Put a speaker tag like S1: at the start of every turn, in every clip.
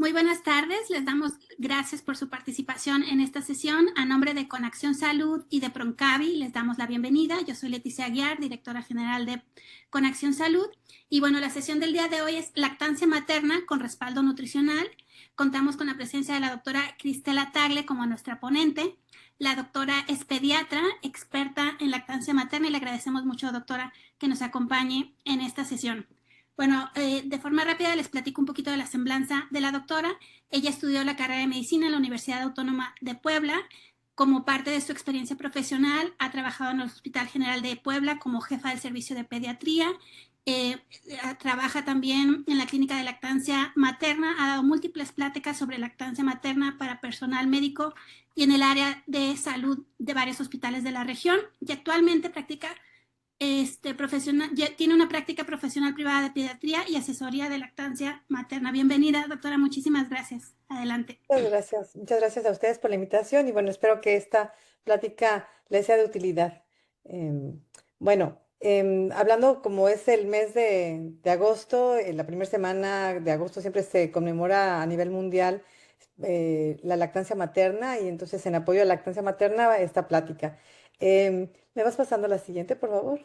S1: Muy buenas tardes, les damos gracias por su participación en esta sesión. A nombre de Conaxión Salud y de Proncavi, les damos la bienvenida. Yo soy Leticia Aguiar, directora general de Conaxión Salud. Y bueno, la sesión del día de hoy es lactancia materna con respaldo nutricional. Contamos con la presencia de la doctora Cristela Tagle como nuestra ponente. La doctora es pediatra, experta en lactancia materna, y le agradecemos mucho, doctora, que nos acompañe en esta sesión. Bueno, de forma rápida les platico un poquito de la semblanza de la doctora. Ella estudió la carrera de medicina en la Universidad Autónoma de Puebla. Como parte de su experiencia profesional, ha trabajado en el Hospital General de Puebla como jefa del servicio de pediatría. Eh, Trabaja también en la clínica de lactancia materna. Ha dado múltiples pláticas sobre lactancia materna para personal médico y en el área de salud de varios hospitales de la región. Y actualmente practica profesional, ya tiene una práctica profesional privada de pediatría y asesoría de lactancia materna. Bienvenida, doctora, muchísimas gracias. Adelante.
S2: Muchas gracias a ustedes por la invitación y bueno, espero que esta plática les sea de utilidad. Hablando como es el mes de agosto, en la primera semana de agosto siempre se conmemora a nivel mundial la lactancia materna y entonces en apoyo a la lactancia materna esta plática. ¿Me vas pasando la siguiente, por favor?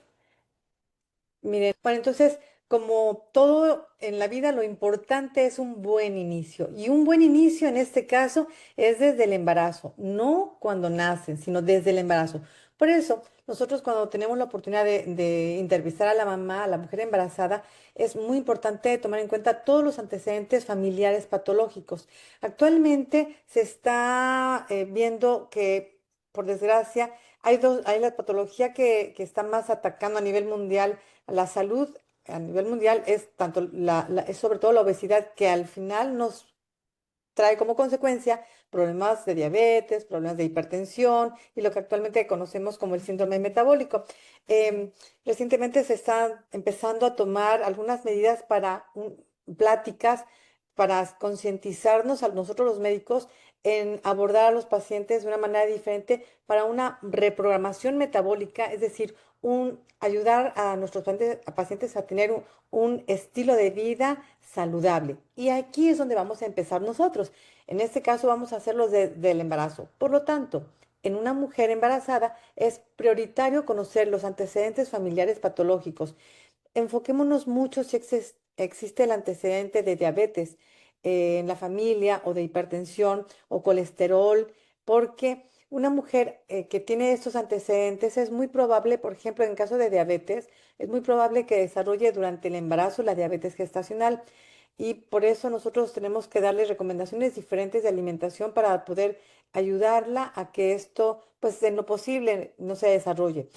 S2: Miren, bueno, entonces, como todo en la vida, lo importante es un buen inicio. Y un buen inicio en este caso es desde el embarazo, no cuando nacen, sino desde el embarazo. Por eso, nosotros cuando tenemos la oportunidad de entrevistar a la mamá, a la mujer embarazada, es muy importante tomar en cuenta todos los antecedentes familiares patológicos. Actualmente se está viendo que, por desgracia, hay la patología que está más atacando a nivel mundial la salud a nivel mundial es tanto es sobre todo la obesidad que al final nos trae como consecuencia problemas de diabetes, problemas de hipertensión y lo que actualmente conocemos como el síndrome metabólico. Em, Recientemente se están empezando a tomar algunas medidas para pláticas para concientizarnos a nosotros los médicos en abordar a los pacientes de una manera diferente para una reprogramación metabólica, es decir, ayudar a nuestros pacientes a tener un estilo de vida saludable. Y aquí es donde vamos a empezar nosotros. En este caso vamos a hacerlo del embarazo. Por lo tanto, en una mujer embarazada es prioritario conocer los antecedentes familiares patológicos. Enfoquémonos mucho si existe el antecedente de diabetes en la familia o de hipertensión o colesterol, porque una mujer que tiene estos antecedentes es muy probable, por ejemplo, en caso de diabetes, es muy probable que desarrolle durante el embarazo la diabetes gestacional. Y por eso nosotros tenemos que darle recomendaciones diferentes de alimentación para poder ayudarla a que esto, pues en lo posible, no se desarrolle.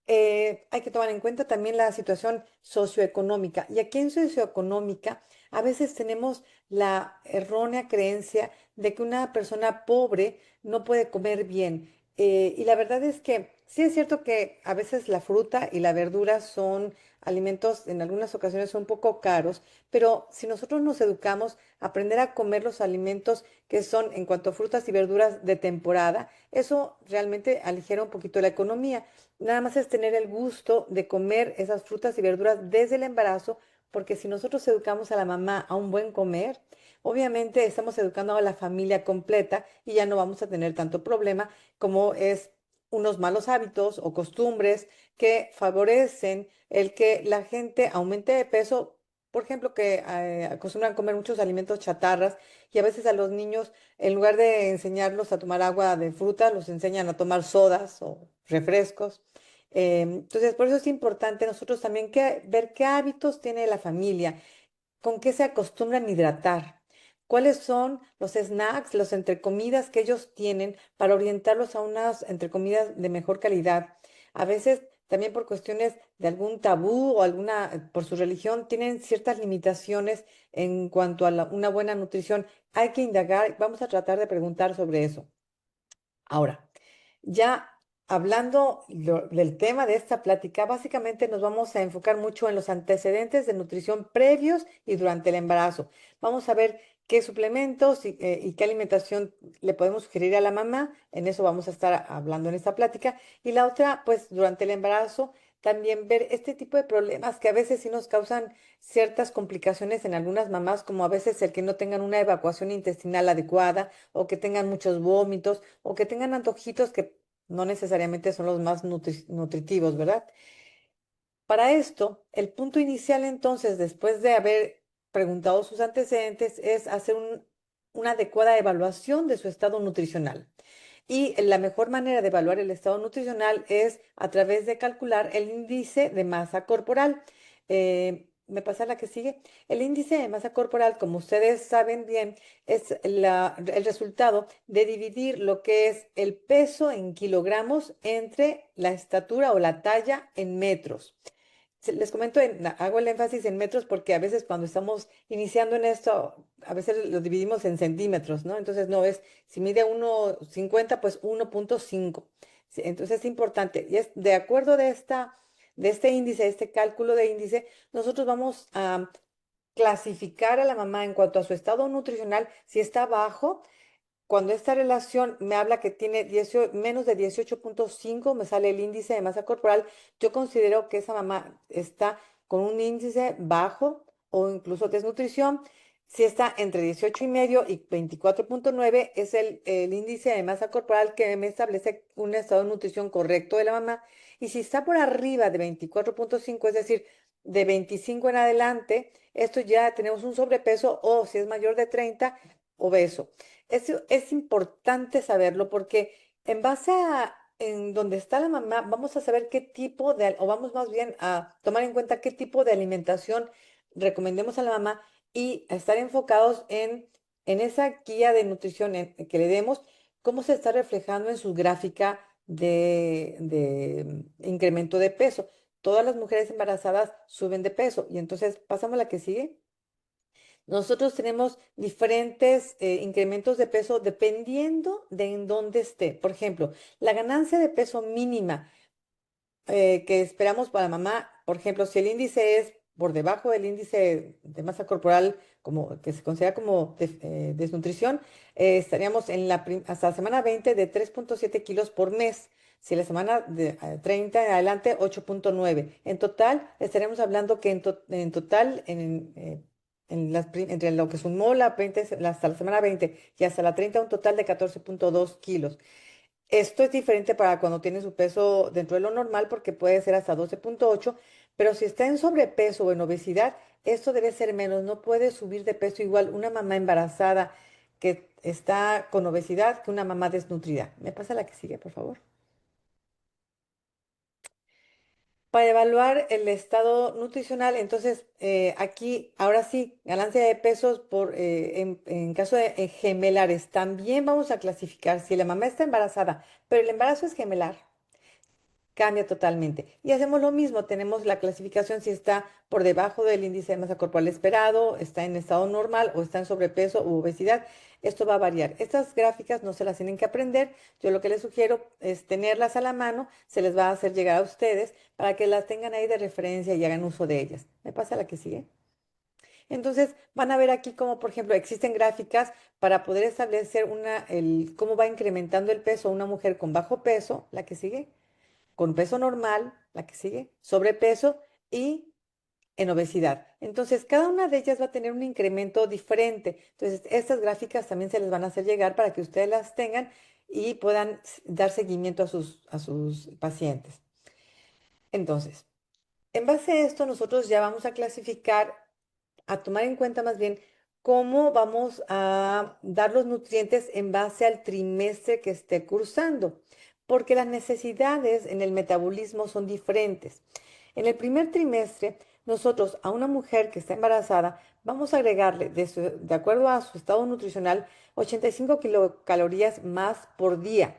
S2: Hay que tomar en cuenta también la situación socioeconómica. Y aquí en socioeconómica a veces tenemos la errónea creencia de que una persona pobre no puede comer bien. Y la verdad es que sí es cierto que a veces la fruta y la verdura son alimentos, en algunas ocasiones son un poco caros, pero si nosotros nos educamos a aprender a comer los alimentos que son en cuanto a frutas y verduras de temporada, eso realmente aligera un poquito la economía. Nada más es tener el gusto de comer esas frutas y verduras desde el embarazo, porque si nosotros educamos a la mamá a un buen comer, obviamente estamos educando a la familia completa y ya no vamos a tener tanto problema como es unos malos hábitos o costumbres que favorecen el que la gente aumente de peso. Por ejemplo, que acostumbran comer muchos alimentos chatarras y a veces a los niños, en lugar de enseñarlos a tomar agua de fruta, los enseñan a tomar sodas o refrescos. Entonces, por eso es importante nosotros también ver qué hábitos tiene la familia, con qué se acostumbran a hidratar, cuáles son los snacks, los entrecomidas que ellos tienen para orientarlos a unas entrecomidas de mejor calidad. A veces también por cuestiones de algún tabú o por su religión, tienen ciertas limitaciones en cuanto a una buena nutrición. Hay que indagar, vamos a tratar de preguntar sobre eso. Ahora, ya hablando del tema de esta plática, básicamente nos vamos a enfocar mucho en los antecedentes de nutrición previos y durante el embarazo. Vamos a ver qué suplementos y qué alimentación le podemos sugerir a la mamá. En eso vamos a estar hablando en esta plática. Y la otra, pues durante el embarazo, también ver este tipo de problemas que a veces sí nos causan ciertas complicaciones en algunas mamás, como a veces el que no tengan una evacuación intestinal adecuada, o que tengan muchos vómitos, o que tengan antojitos que no necesariamente son los más nutritivos, ¿verdad? Para esto, el punto inicial entonces, después de haber preguntado sus antecedentes, es hacer una adecuada evaluación de su estado nutricional. Y la mejor manera de evaluar el estado nutricional es a través de calcular el índice de masa corporal. ¿Me pasa la que sigue? El índice de masa corporal, como ustedes saben bien, es el resultado de dividir lo que es el peso en kilogramos entre la estatura o la talla en metros. Les comento, hago el énfasis en metros porque a veces cuando estamos iniciando en esto, a veces lo dividimos en centímetros, ¿no? Entonces no es, si mide 1,50, pues 1,5. Sí, entonces es importante. Y es de acuerdo de este índice, este cálculo de índice, nosotros vamos a clasificar a la mamá en cuanto a su estado nutricional, si está bajo. Cuando esta relación me habla que tiene menos de 18,5, me sale el índice de masa corporal, yo considero que esa mamá está con un índice bajo o incluso desnutrición. Si está entre 18,5 y 24,9, es el índice de masa corporal que me establece un estado de nutrición correcto de la mamá. Y si está por arriba de 24,5, es decir, de 25 en adelante, esto ya tenemos un sobrepeso, o si es mayor de 30, obeso. Eso es importante saberlo porque en base a en donde está la mamá, vamos a saber qué tipo o vamos más bien a tomar en cuenta qué tipo de alimentación recomendemos a la mamá, y a estar enfocados en esa guía de nutrición que le demos, cómo se está reflejando en su gráfica de incremento de peso. Todas las mujeres embarazadas suben de peso, y entonces pasamos a la que sigue. Nosotros tenemos diferentes incrementos de peso dependiendo de en dónde esté. Por ejemplo, la ganancia de peso mínima que esperamos para mamá, por ejemplo, si el índice es por debajo del índice de masa corporal, como que se considera como desnutrición, estaríamos hasta la semana 20 de 3,7 kilos por mes. Si la semana de 30 en adelante, 8,9. En total, estaremos hablando que en total, entre lo que sumó hasta la semana 20 y hasta la 30, un total de 14,2 kilos. Esto es diferente para cuando tiene su peso dentro de lo normal, porque puede ser hasta 12,8, pero si está en sobrepeso o en obesidad, esto debe ser menos. No puede subir de peso igual una mamá embarazada que está con obesidad que una mamá desnutrida. ¿Me pasa la que sigue, por favor? Para evaluar el estado nutricional, entonces aquí, ahora sí, ganancia de pesos en caso de gemelares. También vamos a clasificar si la mamá está embarazada, pero el embarazo es gemelar, cambia totalmente. Y hacemos lo mismo, tenemos la clasificación si está por debajo del índice de masa corporal esperado, está en estado normal o está en sobrepeso u obesidad. Esto va a variar. Estas gráficas no se las tienen que aprender. Yo lo que les sugiero es tenerlas a la mano, se les va a hacer llegar a ustedes para que las tengan ahí de referencia y hagan uso de ellas. ¿Me pasa la que sigue? Entonces, van a ver aquí como, por ejemplo, existen gráficas para poder establecer cómo va incrementando el peso una mujer con bajo peso, la que sigue, con peso normal, la que sigue, sobrepeso y en obesidad. Entonces, cada una de ellas va a tener un incremento diferente. Entonces, estas gráficas también se les van a hacer llegar para que ustedes las tengan y puedan dar seguimiento a sus pacientes. Entonces, en base a esto, nosotros ya vamos a clasificar, a tomar en cuenta más bien cómo vamos a dar los nutrientes en base al trimestre que esté cursando, porque las necesidades en el metabolismo son diferentes. En el primer trimestre, nosotros a una mujer que está embarazada vamos a agregarle, de acuerdo a su estado nutricional, 85 kilocalorías más por día.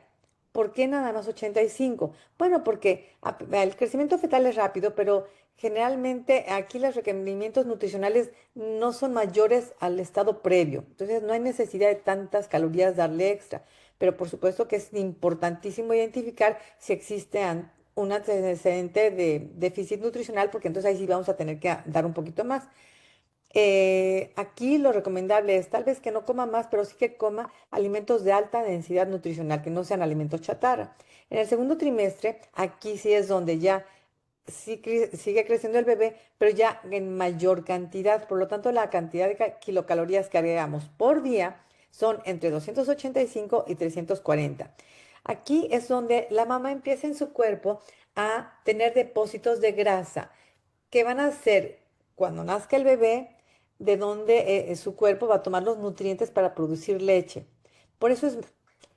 S2: ¿Por qué nada más 85? Bueno, porque el crecimiento fetal es rápido, pero generalmente aquí los requerimientos nutricionales no son mayores al estado previo. Entonces no hay necesidad de tantas calorías darle extra. Pero por supuesto que es importantísimo identificar si existe un antecedente de déficit nutricional, porque entonces ahí sí vamos a tener que dar un poquito más. Aquí lo recomendable es tal vez que no coma más, pero sí que coma alimentos de alta densidad nutricional, que no sean alimentos chatarra. En el segundo trimestre, aquí sí es donde ya sí sigue creciendo el bebé, pero ya en mayor cantidad. Por lo tanto, la cantidad de kilocalorías que agregamos por día son entre 285 y 340. Aquí es donde la mamá empieza en su cuerpo a tener depósitos de grasa que van a ser cuando nazca el bebé, de donde su cuerpo va a tomar los nutrientes para producir leche. Por eso es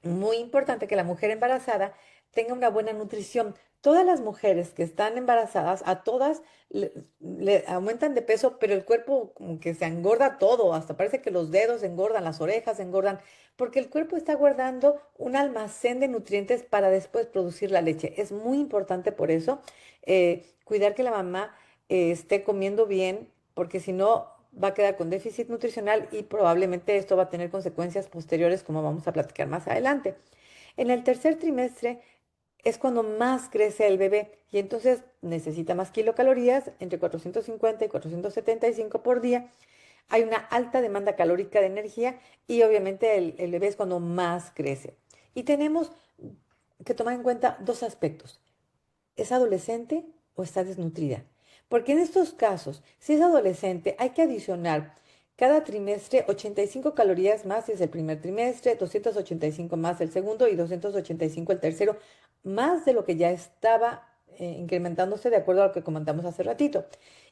S2: muy importante que la mujer embarazada tenga una buena nutrición. Todas las mujeres que están embarazadas, a todas le aumentan de peso, pero el cuerpo como que se engorda todo, hasta parece que los dedos engordan, las orejas engordan, porque el cuerpo está guardando un almacén de nutrientes para después producir la leche. Es muy importante por eso cuidar que la mamá esté comiendo bien, porque si no va a quedar con déficit nutricional y probablemente esto va a tener consecuencias posteriores, como vamos a platicar más adelante. En el tercer trimestre es cuando más crece el bebé y entonces necesita más kilocalorías, entre 450 y 475 por día. Hay una alta demanda calórica de energía y obviamente el bebé es cuando más crece. Y tenemos que tomar en cuenta dos aspectos. ¿Es adolescente o está desnutrida? Porque en estos casos, si es adolescente, hay que adicionar cada trimestre 85 calorías más si es el primer trimestre, 285 más el segundo y 285 el tercero, más de lo que ya estaba incrementándose de acuerdo a lo que comentamos hace ratito.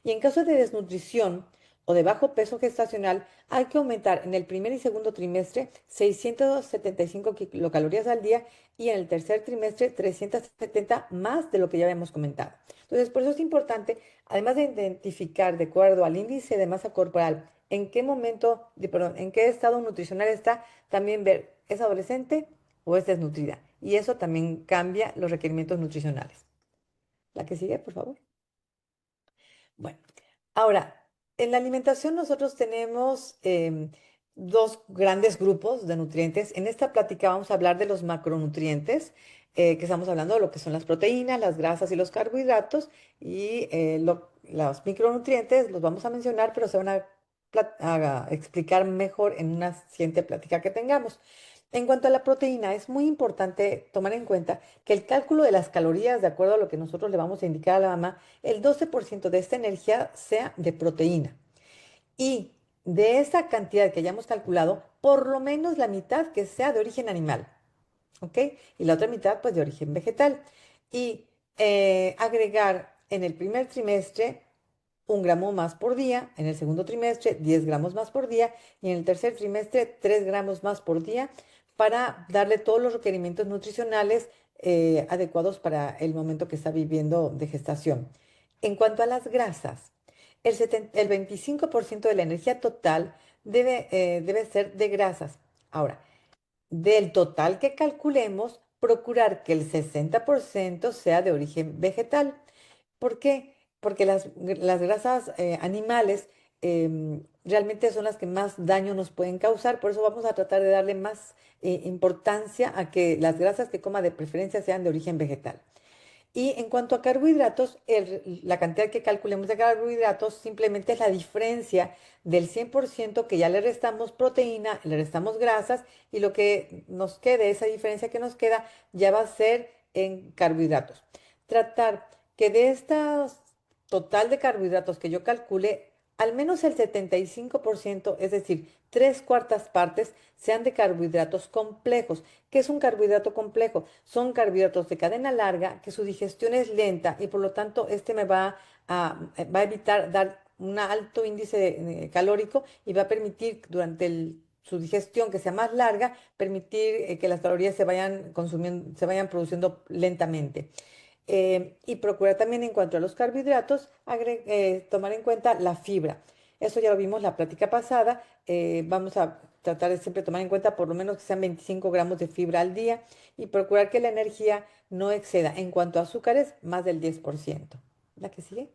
S2: Y en caso de desnutrición o de bajo peso gestacional, hay que aumentar en el primer y segundo trimestre 675 kilocalorías al día y en el tercer trimestre 370 más de lo que ya habíamos comentado. Entonces, por eso es importante, además de identificar de acuerdo al índice de masa corporal, en qué momento, perdón, en qué estado nutricional está, también ver, ¿es adolescente o es desnutrida? Y eso también cambia los requerimientos nutricionales. La que sigue, por favor. Bueno, ahora, en la alimentación nosotros tenemos dos grandes grupos de nutrientes. En esta plática vamos a hablar de los macronutrientes, que estamos hablando de lo que son las proteínas, las grasas y los carbohidratos. Y los micronutrientes los vamos a mencionar, pero se van a, a explicar mejor en una siguiente plática que tengamos. En cuanto a la proteína, es muy importante tomar en cuenta que el cálculo de las calorías, de acuerdo a lo que nosotros le vamos a indicar a la mamá, el 12% de esta energía sea de proteína. Y de esa cantidad que hayamos calculado, por lo menos la mitad que sea de origen animal, ¿ok? Y la otra mitad, pues, de origen vegetal. Y agregar en el primer trimestre 1 gramo más por día, en el segundo trimestre 10 gramos más por día y en el tercer trimestre 3 gramos más por día para darle todos los requerimientos nutricionales adecuados para el momento que está viviendo de gestación. En cuanto a las grasas, el 25% de la energía total debe ser de grasas. Ahora, del total que calculemos, procurar que el 60% sea de origen vegetal. ¿Por qué? Porque las grasas animales realmente son las que más daño nos pueden causar, por eso vamos a tratar de darle más importancia a que las grasas que coma de preferencia sean de origen vegetal. Y en cuanto a carbohidratos, la cantidad que calculemos de carbohidratos simplemente es la diferencia del 100% que ya le restamos proteína, le restamos grasas y lo que nos quede, esa diferencia que nos queda, ya va a ser en carbohidratos. Tratar que de estas total de carbohidratos que yo calcule, al menos el 75%, es decir, 3/4 partes, sean de carbohidratos complejos. ¿Qué es un carbohidrato complejo? Son carbohidratos de cadena larga que su digestión es lenta y por lo tanto este me va a evitar dar un alto índice calórico y va a permitir durante su digestión que sea más larga, permitir que las calorías se vayan consumiendo, se vayan produciendo lentamente. Y procurar también en cuanto a los carbohidratos, tomar en cuenta la fibra. Eso ya lo vimos la plática pasada. Vamos a tratar de siempre tomar en cuenta por lo menos que sean 25 gramos de fibra al día y procurar que la energía no exceda en cuanto a azúcares más del 10%. ¿La que sigue?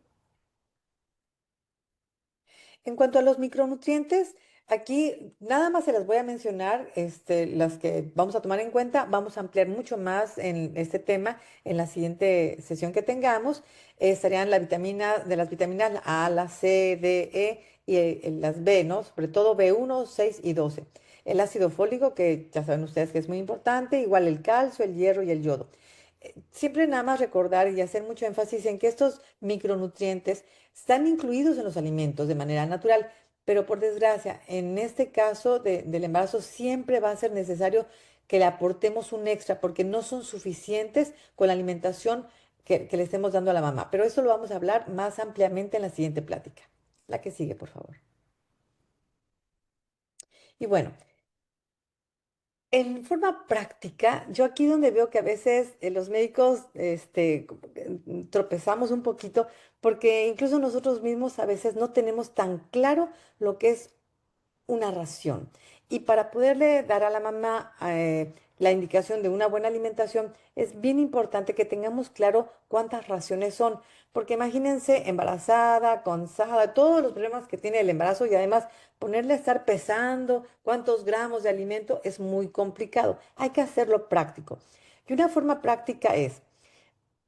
S2: En cuanto a los micronutrientes, aquí nada más se las voy a mencionar, las que vamos a tomar en cuenta. Vamos a ampliar mucho más en este tema en la siguiente sesión que tengamos. Estarían de las vitaminas A, la C, D, E y las B, ¿no? Sobre todo B1, 6 y 12. El ácido fólico, que ya saben ustedes que es muy importante, igual el calcio, el hierro y el yodo. siempre nada más recordar y hacer mucho énfasis en que estos micronutrientes están incluidos en los alimentos de manera natural, pero por desgracia, en este caso del embarazo siempre va a ser necesario que le aportemos un extra porque no son suficientes con la alimentación que le estemos dando a la mamá. Pero eso lo vamos a hablar más ampliamente en la siguiente plática. La que sigue, por favor. Y bueno, en forma práctica, yo aquí donde veo que a veces los médicos como que, tropezamos un poquito porque incluso nosotros mismos a veces no tenemos tan claro lo que es una ración. Y para poderle dar a la mamá la indicación de una buena alimentación, es bien importante que tengamos claro cuántas raciones son, porque imagínense embarazada, cansada, todos los problemas que tiene el embarazo y además ponerle a estar pesando cuántos gramos de alimento es muy complicado. Hay que hacerlo práctico. Y una forma práctica es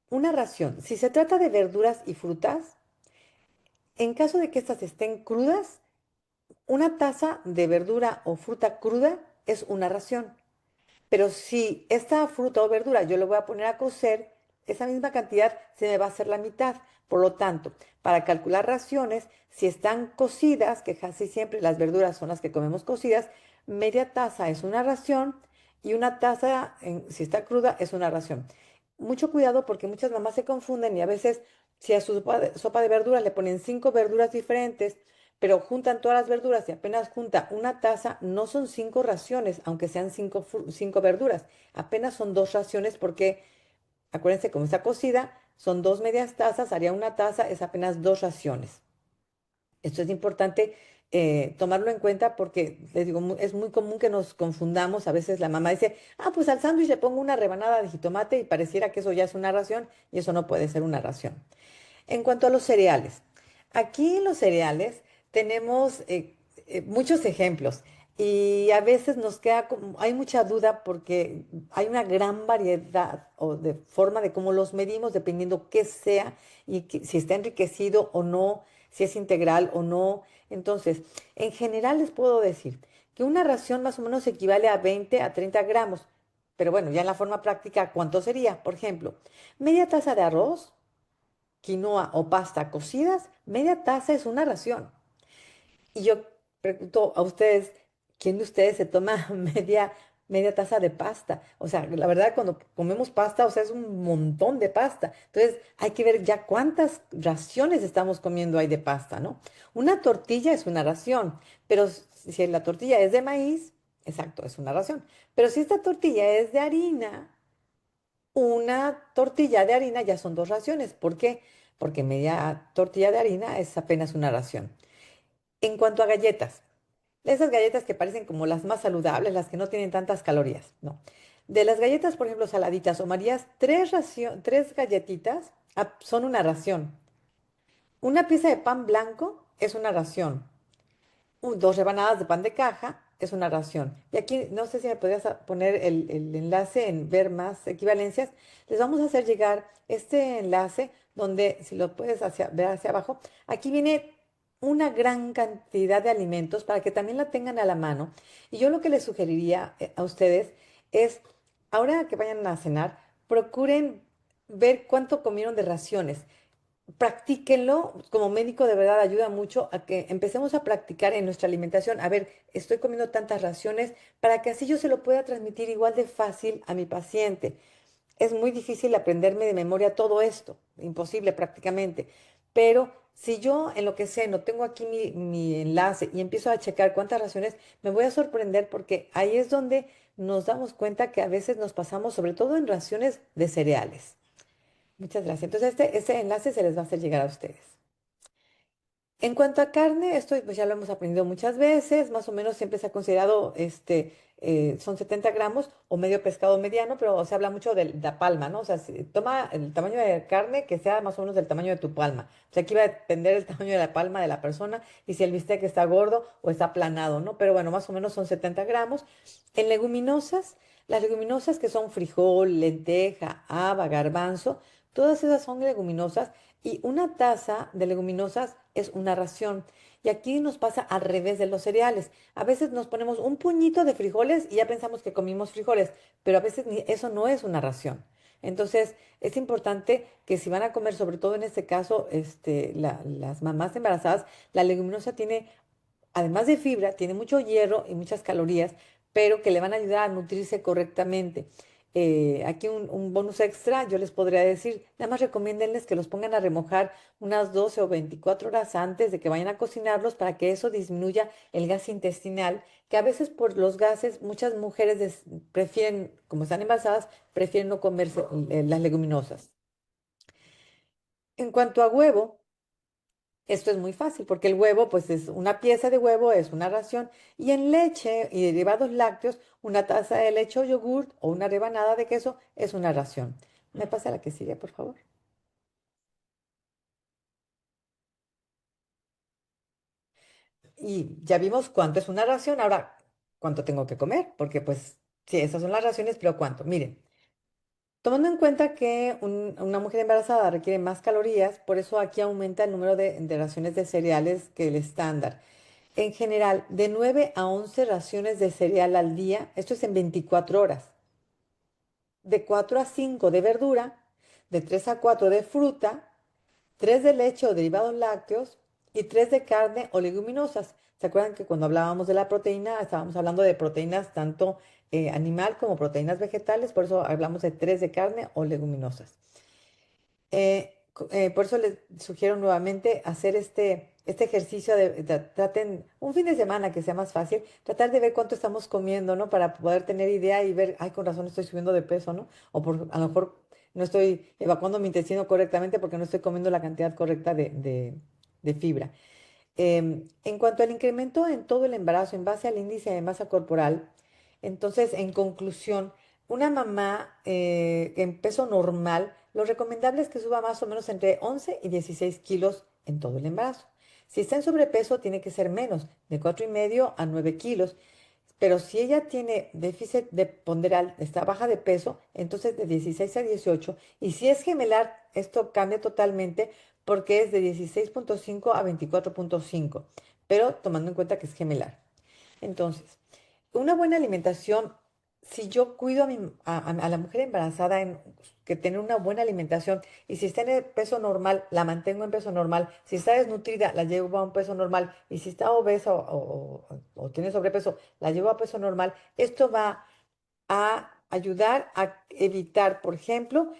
S2: una ración. Si se trata de verduras y frutas, en caso de que estas estén crudas, una taza de verdura o fruta cruda es una ración. Pero si esta fruta o verdura yo lo voy a poner a cocer, esa misma cantidad se me va a hacer la mitad. Por lo tanto, para calcular raciones, si están cocidas, que casi siempre las verduras son las que comemos cocidas, media taza es una ración y una taza, si está cruda, es una ración. Mucho cuidado porque muchas mamás se confunden y a veces si a su sopa de verduras le ponen 5 verduras diferentes, pero juntan todas las verduras y apenas junta una taza, no son 5 raciones, aunque sean 5 verduras, apenas son 2 raciones porque, acuérdense, como está cocida, son 2 medias tazas, haría una taza, es apenas 2 raciones. Esto es importante tomarlo en cuenta porque, les digo, es muy común que nos confundamos. A veces la mamá dice, ah, pues al sándwich le pongo una rebanada de jitomate y pareciera que eso ya es una ración y eso no puede ser una ración. En cuanto a los cereales, aquí en los cereales tenemos muchos ejemplos y a veces nos queda hay mucha duda porque hay una gran variedad o de forma de cómo los medimos dependiendo qué sea y si está enriquecido o no, si es integral o no. Entonces, en general les puedo decir que una ración más o menos equivale a 20 a 30 gramos. Pero bueno, ya en la forma práctica, ¿cuánto sería? Por ejemplo, media taza de arroz, quinoa o pasta cocidas, media taza es una ración. Y yo pregunto a ustedes, ¿quién de ustedes se toma media taza de pasta? O sea, la verdad, cuando comemos pasta, o sea, es un montón de pasta. Entonces, hay que ver ya cuántas raciones estamos comiendo ahí de pasta, ¿no? Una tortilla es una ración, pero si la tortilla es de maíz, exacto, es una ración. Pero si esta tortilla es de harina, una tortilla de harina ya son 2 raciones. ¿Por qué? Porque media tortilla de harina es apenas una ración. En cuanto a galletas, esas galletas que parecen como las más saludables, las que no tienen tantas calorías, no. De las galletas, por ejemplo, saladitas o marías, 3 galletitas son una ración. Una pieza de pan blanco es una ración. 2 rebanadas de pan de caja es una ración. Y aquí no sé si me podrías poner el enlace en ver más equivalencias. Les vamos a hacer llegar este enlace donde, si lo puedes ver hacia abajo, aquí viene una gran cantidad de alimentos para que también la tengan a la mano. Y yo lo que les sugeriría a ustedes es, ahora que vayan a cenar, procuren ver cuánto comieron de raciones. Practíquenlo, como médico de verdad ayuda mucho a que empecemos a practicar en nuestra alimentación. A ver, estoy comiendo tantas raciones para que así yo se lo pueda transmitir igual de fácil a mi paciente. Es muy difícil aprenderme de memoria todo esto, imposible prácticamente. Pero si yo en lo que sé no tengo aquí mi enlace y empiezo a checar cuántas raciones, me voy a sorprender porque ahí es donde nos damos cuenta que a veces nos pasamos, sobre todo en raciones de cereales. Muchas gracias. Entonces, este enlace se les va a hacer llegar a ustedes. En cuanto a carne, esto pues ya lo hemos aprendido muchas veces, más o menos siempre se ha considerado, son 70 gramos o medio pescado mediano, pero se habla mucho de la palma, ¿no? O sea, toma el tamaño de carne que sea más o menos del tamaño de tu palma. O sea, aquí va a depender el tamaño de la palma de la persona y si el bistec está gordo o está aplanado, ¿no? Pero bueno, más o menos son 70 gramos. En leguminosas, las leguminosas que son frijol, lenteja, haba, garbanzo, todas esas son leguminosas y una taza de leguminosas es una ración. Y aquí nos pasa al revés de los cereales. A veces nos ponemos un puñito de frijoles y ya pensamos que comimos frijoles, pero a veces eso no es una ración. Entonces, es importante que si van a comer, sobre todo en este caso, las mamás embarazadas, la leguminosa tiene, además de fibra, tiene mucho hierro y muchas calorías, pero que le van a ayudar a nutrirse correctamente. Aquí un bonus extra, yo les podría decir, nada más recomiéndenles que los pongan a remojar unas 12 o 24 horas antes de que vayan a cocinarlos para que eso disminuya el gas intestinal, que a veces por los gases muchas mujeres prefieren, como están embarazadas, prefieren no comerse las leguminosas. En cuanto a huevo, esto es muy fácil porque el huevo, pues es una pieza de huevo, es una ración. Y en leche y derivados lácteos, una taza de leche o yogurt o una rebanada de queso es una ración. ¿Me pasa la que sigue, por favor? Y ya vimos cuánto es una ración. Ahora, ¿cuánto tengo que comer? Porque pues, sí, esas son las raciones, pero ¿cuánto? Miren, tomando en cuenta que una mujer embarazada requiere más calorías, por eso aquí aumenta el número de raciones de cereales que el estándar. En general, de 9 a 11 raciones de cereal al día, esto es en 24 horas, de 4 a 5 de verdura, de 3 a 4 de fruta, 3 de leche o derivados lácteos y 3 de carne o leguminosas. ¿Se acuerdan que cuando hablábamos de la proteína, estábamos hablando de proteínas tanto animal como proteínas vegetales? Por eso hablamos de 3 de carne o leguminosas. Por eso les sugiero nuevamente hacer este ejercicio traten un fin de semana que sea más fácil, tratar de ver cuánto estamos comiendo, ¿no? Para poder tener idea y ver, ay, con razón estoy subiendo de peso, ¿no? O a lo mejor no estoy evacuando mi intestino correctamente porque no estoy comiendo la cantidad correcta de fibra. En cuanto al incremento en todo el embarazo en base al índice de masa corporal, entonces, en conclusión, una mamá en peso normal, lo recomendable es que suba más o menos entre 11 y 16 kilos en todo el embarazo. Si está en sobrepeso, tiene que ser menos, de 4,5 a 9 kilos. Pero si ella tiene déficit de ponderal, está baja de peso, entonces de 16 a 18. Y si es gemelar, esto cambia totalmente porque es de 16,5 a 24,5. Pero tomando en cuenta que es gemelar. Entonces, una buena alimentación, si yo cuido a la mujer embarazada en que tener una buena alimentación y si está en el peso normal, la mantengo en peso normal, si está desnutrida, la llevo a un peso normal y si está obesa o tiene sobrepeso, la llevo a peso normal, esto va a ayudar a evitar, por ejemplo,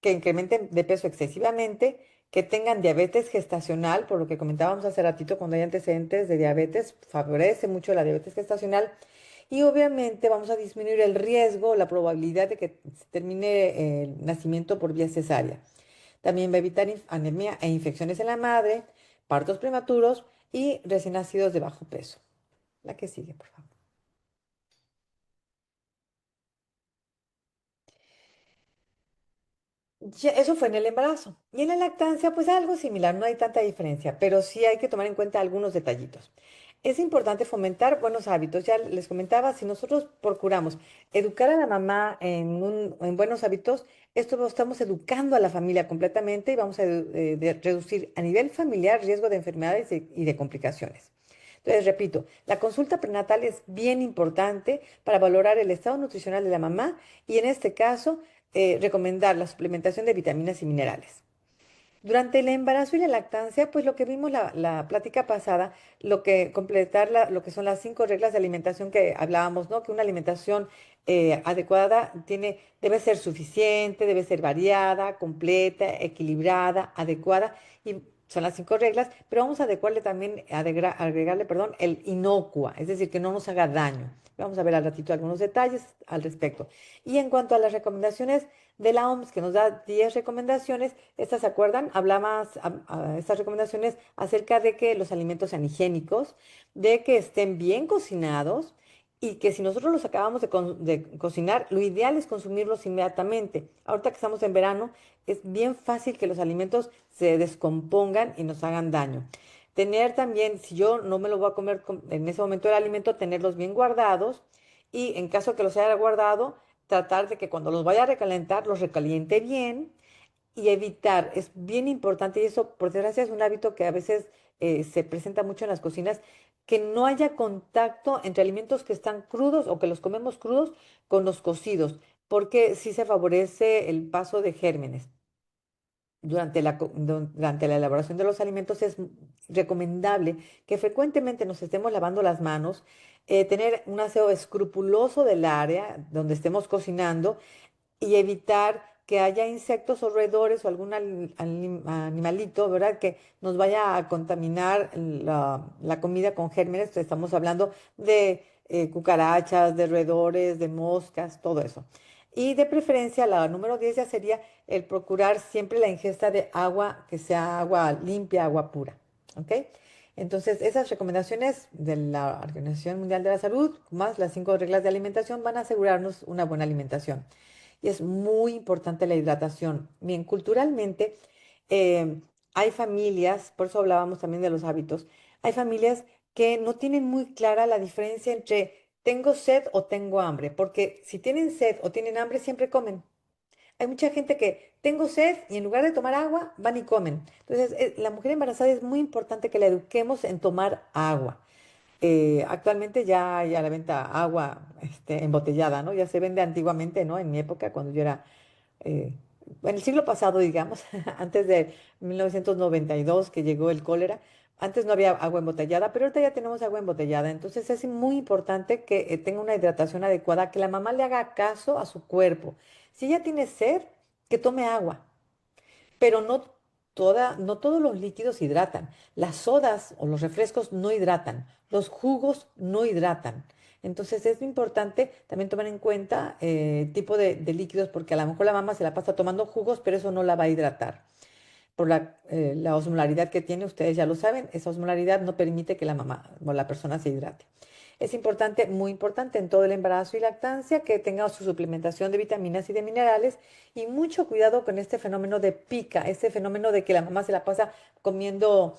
S2: que incrementen de peso excesivamente, que tengan diabetes gestacional, por lo que comentábamos hace ratito, cuando hay antecedentes de diabetes, favorece mucho la diabetes gestacional. Y obviamente vamos a disminuir el riesgo, la probabilidad de que se termine el nacimiento por vía cesárea. También va a evitar anemia e infecciones en la madre, partos prematuros y recién nacidos de bajo peso. La que sigue, por favor. Eso fue en el embarazo. Y en la lactancia, pues algo similar, no hay tanta diferencia, pero sí hay que tomar en cuenta algunos detallitos. Es importante fomentar buenos hábitos. Ya les comentaba, si nosotros procuramos educar a la mamá en buenos hábitos, esto lo estamos educando a la familia completamente y vamos a reducir a nivel familiar riesgo de enfermedades y de complicaciones. Entonces, repito, la consulta prenatal es bien importante para valorar el estado nutricional de la mamá y en este caso recomendar la suplementación de vitaminas y minerales. Durante el embarazo y la lactancia, pues lo que vimos la plática pasada, completar lo que son las 5 reglas de alimentación que hablábamos, ¿no? Que una alimentación adecuada debe ser suficiente, debe ser variada, completa, equilibrada, adecuada, y son las 5 reglas, pero vamos a adecuarle también, agregarle, perdón, el inocua, es decir, que no nos haga daño. Vamos a ver al ratito algunos detalles al respecto. Y en cuanto a las recomendaciones de la OMS, que nos da 10 recomendaciones, estas, ¿se acuerdan? Hablamos estas recomendaciones acerca de que los alimentos sean higiénicos, de que estén bien cocinados y que si nosotros los acabamos de cocinar, lo ideal es consumirlos inmediatamente. Ahorita que estamos en verano, es bien fácil que los alimentos se descompongan y nos hagan daño. Tener también, si yo no me lo voy a comer en ese momento del alimento, tenerlos bien guardados y en caso que los haya guardado, tratar de que cuando los vaya a recalentar, los recaliente bien y evitar, es bien importante, y eso por desgracia es un hábito que a veces se presenta mucho en las cocinas, que no haya contacto entre alimentos que están crudos o que los comemos crudos con los cocidos. porque sí se favorece el paso de gérmenes. Durante la elaboración de los alimentos es recomendable que frecuentemente nos estemos lavando las manos, tener un aseo escrupuloso del área donde estemos cocinando y evitar que haya insectos o roedores o algún animalito, ¿verdad? Que nos vaya a contaminar la comida con gérmenes. Estamos hablando de cucarachas, de roedores, de moscas, todo eso. Y de preferencia, la número 10 ya sería el procurar siempre la ingesta de agua que sea agua limpia, agua pura. ¿Ok? Entonces, esas recomendaciones de la Organización Mundial de la Salud, más las 5 reglas de alimentación, van a asegurarnos una buena alimentación. Y es muy importante la hidratación. Bien, culturalmente eh, hay familias, por eso hablábamos también de los hábitos, hay familias que no tienen muy clara la diferencia entre tengo sed o tengo hambre, porque si tienen sed o tienen hambre siempre comen. Hay mucha gente que tengo sed y en lugar de tomar agua van y comen. Entonces, la mujer embarazada es muy importante que la eduquemos en tomar agua. Actualmente ya hay a la venta agua embotellada, ¿no? Ya se vende antiguamente, ¿no? En mi época, cuando yo era, eh, en el siglo pasado, digamos, antes de 1992 que llegó el cólera, antes no había agua embotellada, pero ahorita ya tenemos agua embotellada. Entonces es muy importante que tenga una hidratación adecuada, que la mamá le haga caso a su cuerpo. Si ella tiene sed, que tome agua, pero no todos los líquidos hidratan. Las sodas o los refrescos no hidratan, los jugos no hidratan. Entonces es importante también tomar en cuenta el tipo de líquidos, porque a lo mejor la mamá se la pasa tomando jugos, pero eso no la va a hidratar. Por la osmolaridad que tiene, ustedes ya lo saben, esa osmolaridad no permite que la mamá o la persona se hidrate. Es importante, muy importante en todo el embarazo y lactancia que tenga su suplementación de vitaminas y de minerales y mucho cuidado con este fenómeno de pica, este fenómeno de que la mamá se la pasa comiendo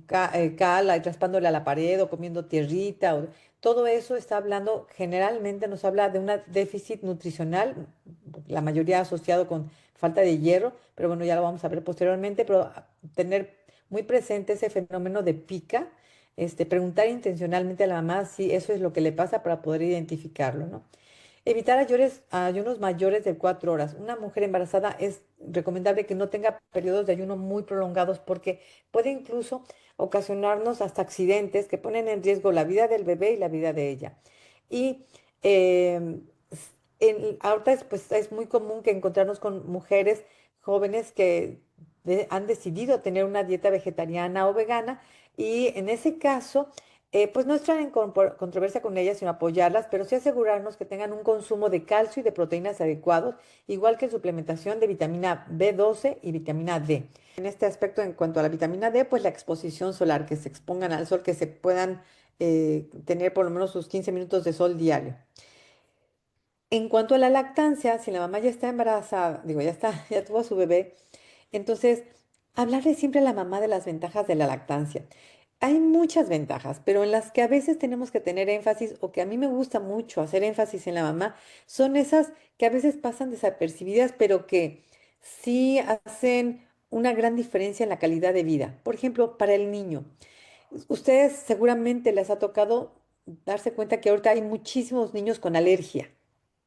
S2: cal y raspándole a la pared o comiendo tierrita. Todo eso está hablando, generalmente nos habla de un déficit nutricional, la mayoría asociado con falta de hierro, pero bueno, ya lo vamos a ver posteriormente, pero tener muy presente ese fenómeno de pica, preguntar intencionalmente a la mamá si eso es lo que le pasa para poder identificarlo, ¿no? Evitar ayunos mayores de 4 horas. Una mujer embarazada es recomendable que no tenga periodos de ayuno muy prolongados porque puede incluso ocasionarnos hasta accidentes que ponen en riesgo la vida del bebé y la vida de ella. Y ahorita pues, es muy común que encontrarnos con mujeres jóvenes que han decidido tener una dieta vegetariana o vegana y en ese caso pues no entrar en controversia con ellas, sino apoyarlas, pero sí asegurarnos que tengan un consumo de calcio y de proteínas adecuados, igual que suplementación de vitamina B12 y vitamina D. En este aspecto, en cuanto a la vitamina D, pues la exposición solar, que se expongan al sol, que se puedan tener por lo menos sus 15 minutos de sol diario. En cuanto a la lactancia, si la mamá ya está embarazada, digo, ya está, ya tuvo a su bebé, entonces hablarle siempre a la mamá de las ventajas de la lactancia. Hay muchas ventajas, pero en las que a veces tenemos que tener énfasis o que a mí me gusta mucho hacer énfasis en la mamá, son esas que a veces pasan desapercibidas, pero que sí hacen una gran diferencia en la calidad de vida. Por ejemplo, para el niño. Ustedes seguramente les ha tocado darse cuenta que ahorita hay muchísimos niños con alergia.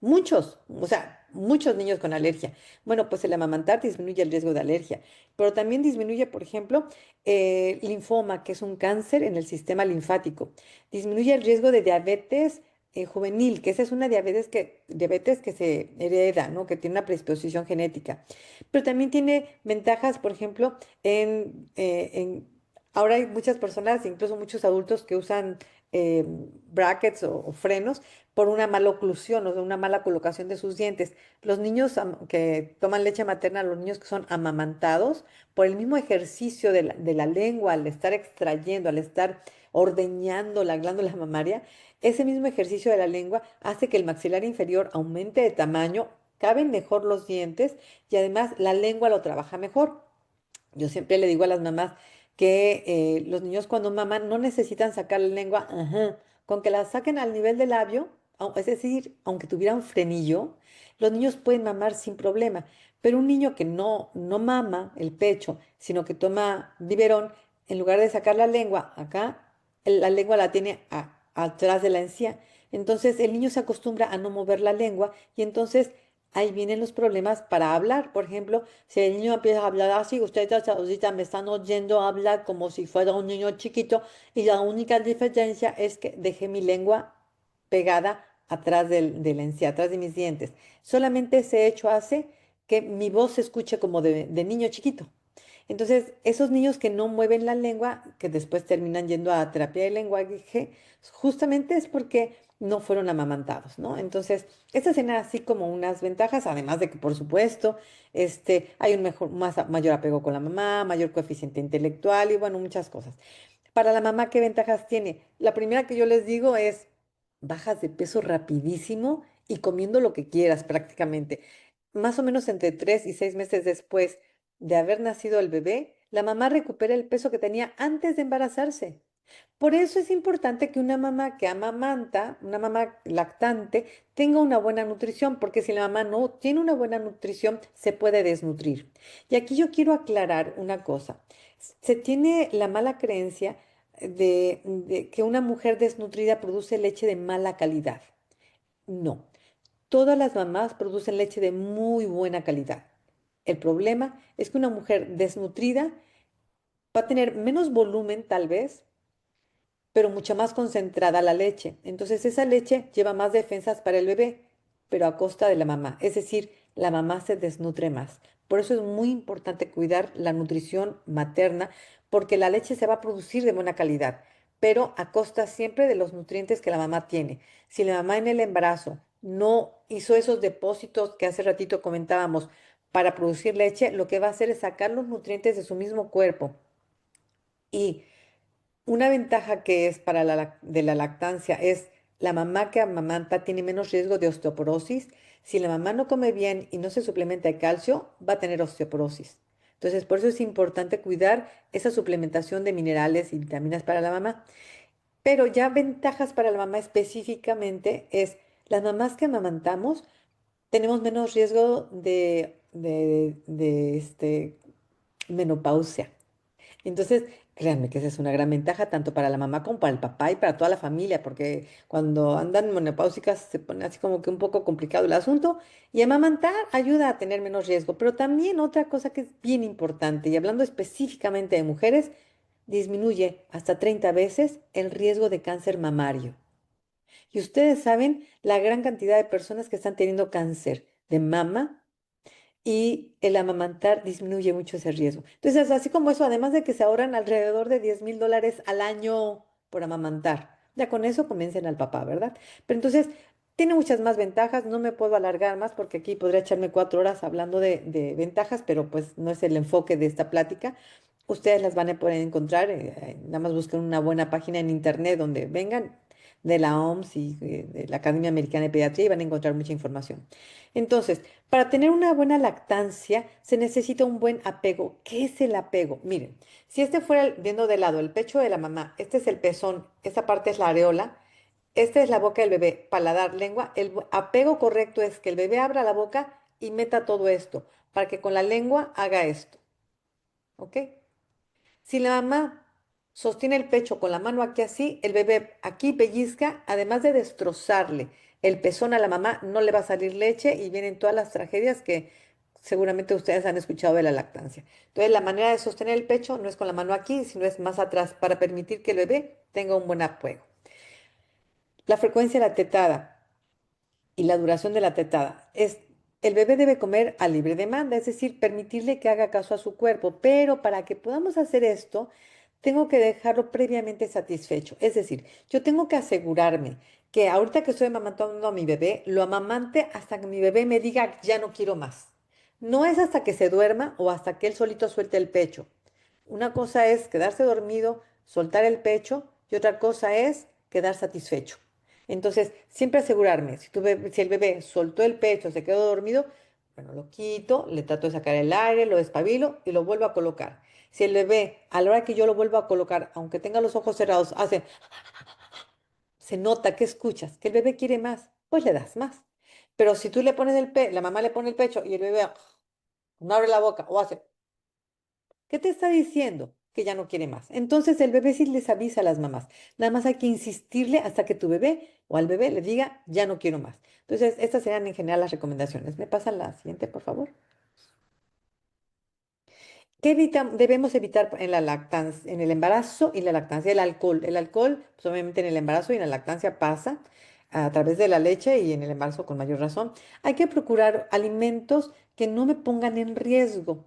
S2: Muchos, o sea, muchos niños con alergia. Bueno, pues el amamantar disminuye el riesgo de alergia, pero también disminuye, por ejemplo, linfoma, que es un cáncer en el sistema linfático. Disminuye el riesgo de diabetes juvenil, que esa es una diabetes que se hereda, ¿no? Que tiene una predisposición genética. Pero también tiene ventajas, por ejemplo, ahora hay muchas personas, incluso muchos adultos que usan brackets o frenos por una mala oclusión o de una mala colocación de sus dientes. Los niños que toman leche materna, los niños que son amamantados, por el mismo ejercicio de la lengua, al estar extrayendo, al estar ordeñando la glándula mamaria, ese mismo ejercicio de la lengua hace que el maxilar inferior aumente de tamaño, caben mejor los dientes y además la lengua lo trabaja mejor. Yo siempre le digo a las mamás que los niños cuando maman no necesitan sacar la lengua, ajá, con que la saquen al nivel del labio, es decir, aunque tuvieran frenillo, los niños pueden mamar sin problema. Pero un niño que no mama el pecho, sino que toma biberón, en lugar de sacar la lengua acá, la lengua la tiene atrás de la encía. Entonces el niño se acostumbra a no mover la lengua y entonces ahí vienen los problemas para hablar. Por ejemplo, si el niño empieza a hablar así, ustedes ahorita me están oyendo hablar como si fuera un niño chiquito y la única diferencia es que dejé mi lengua pegada atrás de la encía, atrás de mis dientes. Solamente ese hecho hace que mi voz se escuche como de niño chiquito. Entonces, esos niños que no mueven la lengua, que después terminan yendo a terapia de lenguaje, justamente es porque no fueron amamantados, ¿no? Entonces, estas serían así como unas ventajas, además de que, por supuesto, hay un mayor apego con la mamá, mayor coeficiente intelectual y bueno, muchas cosas. Para la mamá, ¿qué ventajas tiene? La primera que yo les digo es, bajas de peso rapidísimo y comiendo lo que quieras prácticamente. Más o menos entre 3 y 6 meses después de haber nacido el bebé, la mamá recupera el peso que tenía antes de embarazarse. Por eso es importante que una mamá que amamanta, una mamá lactante, tenga una buena nutrición, porque si la mamá no tiene una buena nutrición, se puede desnutrir. Y aquí yo quiero aclarar una cosa. Se tiene la mala creencia de que una mujer desnutrida produce leche de mala calidad. No, todas las mamás producen leche de muy buena calidad. El problema es que una mujer desnutrida va a tener menos volumen tal vez, pero mucha más concentrada la leche. Entonces esa leche lleva más defensas para el bebé, pero a costa de la mamá. Es decir, la mamá se desnutre más. Por eso es muy importante cuidar la nutrición materna, porque la leche se va a producir de buena calidad, pero a costa siempre de los nutrientes que la mamá tiene. Si la mamá en el embarazo no hizo esos depósitos que hace ratito comentábamos para producir leche, lo que va a hacer es sacar los nutrientes de su mismo cuerpo y una ventaja que es para de la lactancia es la mamá que amamanta tiene menos riesgo de osteoporosis. Si la mamá no come bien y no se suplementa de calcio, va a tener osteoporosis. Entonces, por eso es importante cuidar esa suplementación de minerales y vitaminas para la mamá. Pero ya ventajas para la mamá específicamente es las mamás que amamantamos tenemos menos riesgo de menopausia. Entonces, créanme que esa es una gran ventaja tanto para la mamá como para el papá y para toda la familia, porque cuando andan menopáusicas se pone así como que un poco complicado el asunto y amamantar ayuda a tener menos riesgo. Pero también otra cosa que es bien importante, y hablando específicamente de mujeres, disminuye hasta 30 veces el riesgo de cáncer mamario. Y ustedes saben la gran cantidad de personas que están teniendo cáncer de mama y el amamantar disminuye mucho ese riesgo. Entonces, así como eso, además de que se ahorran alrededor de $10,000 al año por amamantar, ya con eso convencen al papá, ¿verdad? Pero entonces, tiene muchas más ventajas, no me puedo alargar más porque aquí podría echarme 4 horas hablando de ventajas, pero pues no es el enfoque de esta plática. Ustedes las van a poder encontrar, nada más busquen una buena página en internet donde vengan de la OMS y de la Academia Americana de Pediatría y van a encontrar mucha información. Entonces, para tener una buena lactancia se necesita un buen apego. ¿Qué es el apego? Miren, si este fuera viendo de lado el pecho de la mamá, este es el pezón, esta parte es la areola, esta es la boca del bebé, paladar, lengua, apego correcto es que el bebé abra la boca y meta todo esto, para que con la lengua haga esto, ¿ok? Si la mamá sostiene el pecho con la mano aquí así, el bebé aquí pellizca, además de destrozarle el pezón a la mamá, no le va a salir leche y vienen todas las tragedias que seguramente ustedes han escuchado de la lactancia. Entonces, la manera de sostener el pecho no es con la mano aquí, sino es más atrás para permitir que el bebé tenga un buen apego. La frecuencia de la tetada y la duración de la tetada. El bebé debe comer a libre demanda, es decir, permitirle que haga caso a su cuerpo, pero para que podamos hacer esto, tengo que dejarlo previamente satisfecho. Es decir, yo tengo que asegurarme que ahorita que estoy amamantando a mi bebé, lo amamante hasta que mi bebé me diga, ya no quiero más. No es hasta que se duerma o hasta que él solito suelte el pecho. Una cosa es quedarse dormido, soltar el pecho y otra cosa es quedar satisfecho. Entonces, siempre asegurarme, si el bebé soltó el pecho, se quedó dormido, bueno, lo quito, le trato de sacar el aire, lo despabilo y lo vuelvo a colocar. Si el bebé, a la hora que yo lo vuelvo a colocar, aunque tenga los ojos cerrados, se nota que escuchas, que el bebé quiere más, pues le das más. Pero si tú le pones la mamá le pone el pecho y el bebé no abre la boca o hace, ¿qué te está diciendo? que ya no quiere más. Entonces el bebé sí les avisa a las mamás. Nada más hay que insistirle hasta que tu bebé o al bebé le diga, ya no quiero más. Entonces, estas serían en general las recomendaciones. ¿Me pasa la siguiente, por favor? Debemos evitar en la lactancia, en el embarazo y la lactancia? El alcohol. El alcohol, pues obviamente en el embarazo y en la lactancia pasa a través de la leche y en el embarazo con mayor razón. Hay que procurar alimentos que no me pongan en riesgo.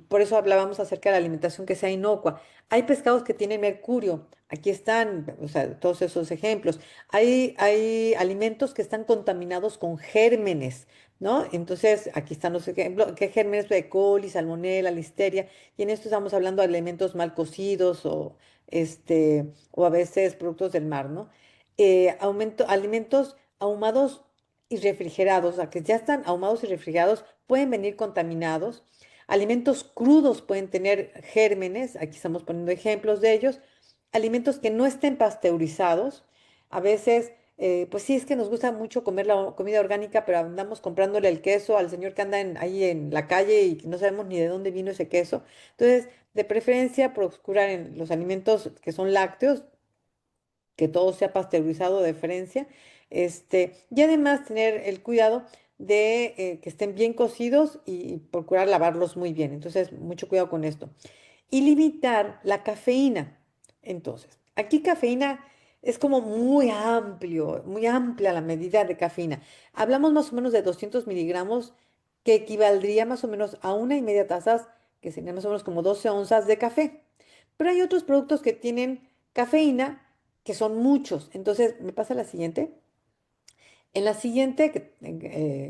S2: Por eso hablábamos acerca de la alimentación que sea inocua. Hay pescados que tienen mercurio. Aquí están, o sea, todos esos ejemplos. Hay alimentos que están contaminados con gérmenes. ¿No? Entonces, aquí están los ejemplos, que gérmenes de E. coli, salmonella, listeria, y en esto estamos hablando de alimentos mal cocidos o a veces productos del mar, ¿no? Alimentos ahumados y refrigerados, o sea, que ya están ahumados y refrigerados, pueden venir contaminados. Alimentos crudos pueden tener gérmenes, aquí estamos poniendo ejemplos de ellos. Alimentos que no estén pasteurizados, a veces pues sí, es que nos gusta mucho comer la comida orgánica, pero andamos comprándole el queso al señor que anda ahí en la calle y que no sabemos ni de dónde vino ese queso. Entonces, de preferencia, procurar en los alimentos que son lácteos, que todo sea pasteurizado de preferencia, y además tener el cuidado de que estén bien cocidos y procurar lavarlos muy bien. Entonces, mucho cuidado con esto y limitar la cafeína. Entonces, aquí cafeína es como muy amplio, muy amplia la medida de cafeína. Hablamos más o menos de 200 miligramos, que equivaldría más o menos a 1,5 tazas, que serían más o menos como 12 onzas de café. Pero hay otros productos que tienen cafeína, que son muchos. Entonces, ¿me pasa la siguiente? En la siguiente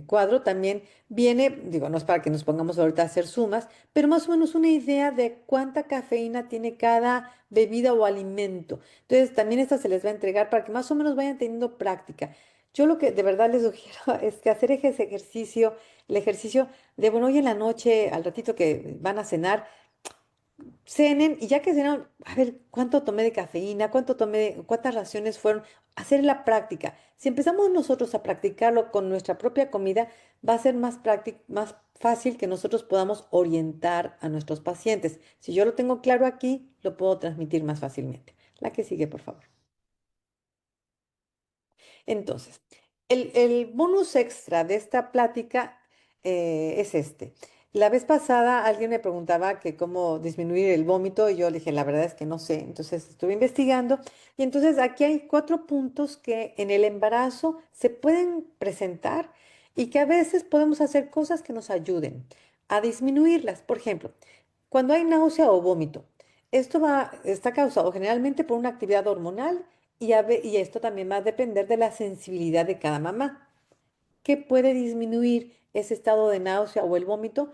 S2: cuadro también viene, digo, no es para que nos pongamos ahorita a hacer sumas, pero más o menos una idea de cuánta cafeína tiene cada bebida o alimento. Entonces, también esta se les va a entregar para que más o menos vayan teniendo práctica. Yo lo que de verdad les sugiero es que hacer ese ejercicio, el ejercicio de, bueno, hoy en la noche, al ratito que van a cenar, cenen y ya que cenan, a ver cuánto tomé de cafeína, cuántas raciones fueron, hacer la práctica. Si empezamos nosotros a practicarlo con nuestra propia comida, va a ser más fácil que nosotros podamos orientar a nuestros pacientes. Si yo lo tengo claro aquí, lo puedo transmitir más fácilmente. La que sigue, por favor. Entonces, el bonus extra de esta plática es este. La vez pasada alguien me preguntaba que cómo disminuir el vómito y yo le dije, la verdad es que no sé. Entonces estuve investigando y entonces aquí hay 4 puntos que en el embarazo se pueden presentar y que a veces podemos hacer cosas que nos ayuden a disminuirlas. Por ejemplo, cuando hay náusea o vómito, está causado generalmente por una actividad hormonal y esto también va a depender de la sensibilidad de cada mamá. ¿Qué puede disminuir ese estado de náusea o el vómito?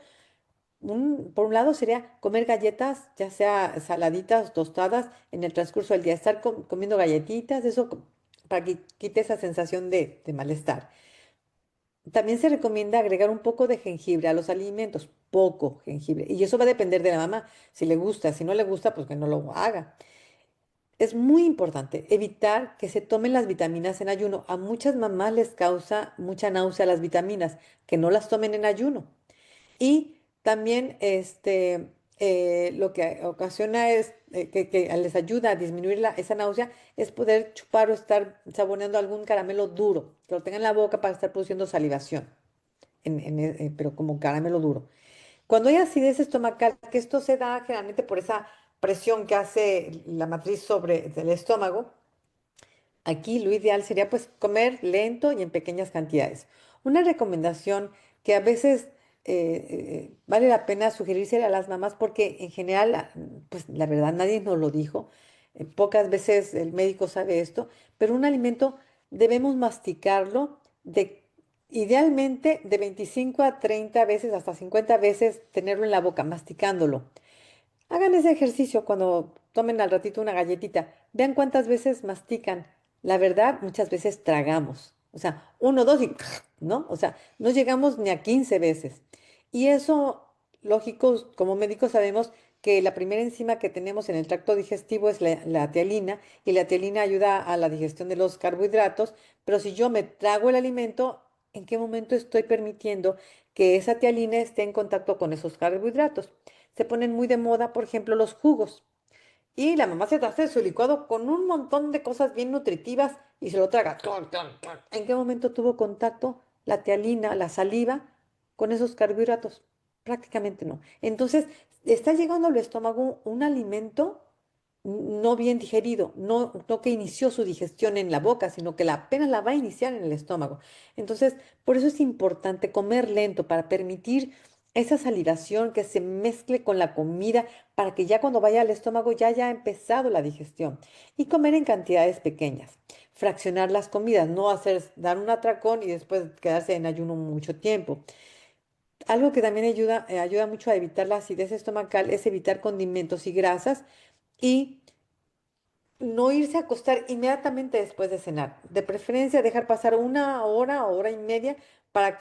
S2: Por un lado sería comer galletas, ya sea saladitas, tostadas, en el transcurso del día, estar comiendo galletitas, para que quite esa sensación de malestar. También se recomienda agregar un poco de jengibre a los alimentos, poco jengibre, y eso va a depender de la mamá, si le gusta, si no le gusta, pues que no lo haga. Es muy importante evitar que se tomen las vitaminas en ayuno. A muchas mamás les causa mucha náusea las vitaminas, que no las tomen en ayuno. Y también lo que ocasiona es que les ayuda a disminuir esa náusea es poder chupar o estar saboreando algún caramelo duro, que lo tenga en la boca para estar produciendo salivación, pero como caramelo duro. Cuando hay acidez estomacal, que esto se da generalmente por esa presión que hace la matriz sobre el estómago, aquí lo ideal sería pues comer lento y en pequeñas cantidades. Una recomendación que a veces vale la pena sugerirse a las mamás porque en general, pues la verdad nadie nos lo dijo, pocas veces el médico sabe esto, pero un alimento debemos masticarlo idealmente de 25 a 30 veces, hasta 50 veces tenerlo en la boca, masticándolo. Hagan ese ejercicio cuando tomen al ratito una galletita. Vean cuántas veces mastican. La verdad, muchas veces tragamos. O sea, uno, dos y, ¿no? O sea, no llegamos ni a 15 veces. Y eso, lógico, como médicos sabemos que la primera enzima que tenemos en el tracto digestivo es la tialina y la tialina ayuda a la digestión de los carbohidratos, pero si yo me trago el alimento, ¿en qué momento estoy permitiendo que esa tialina esté en contacto con esos carbohidratos? se ponen muy de moda, por ejemplo, los jugos. Y la mamá se hace su licuado con un montón de cosas bien nutritivas y se lo traga. ¡Tun, tun, tun! ¿En qué momento tuvo contacto la tialina, la saliva, con esos carbohidratos? Prácticamente no. Entonces, está llegando al estómago un alimento no bien digerido, no que inició su digestión en la boca, sino que apenas la va a iniciar en el estómago. Entonces, por eso es importante comer lento para permitir esa salivación que se mezcle con la comida para que ya cuando vaya al estómago ya haya empezado la digestión. Y comer en cantidades pequeñas. Fraccionar las comidas, no dar un atracón y después quedarse en ayuno mucho tiempo. Algo que también ayuda mucho a evitar la acidez estomacal es evitar condimentos y grasas y no irse a acostar inmediatamente después de cenar. De preferencia dejar pasar una hora o hora y media para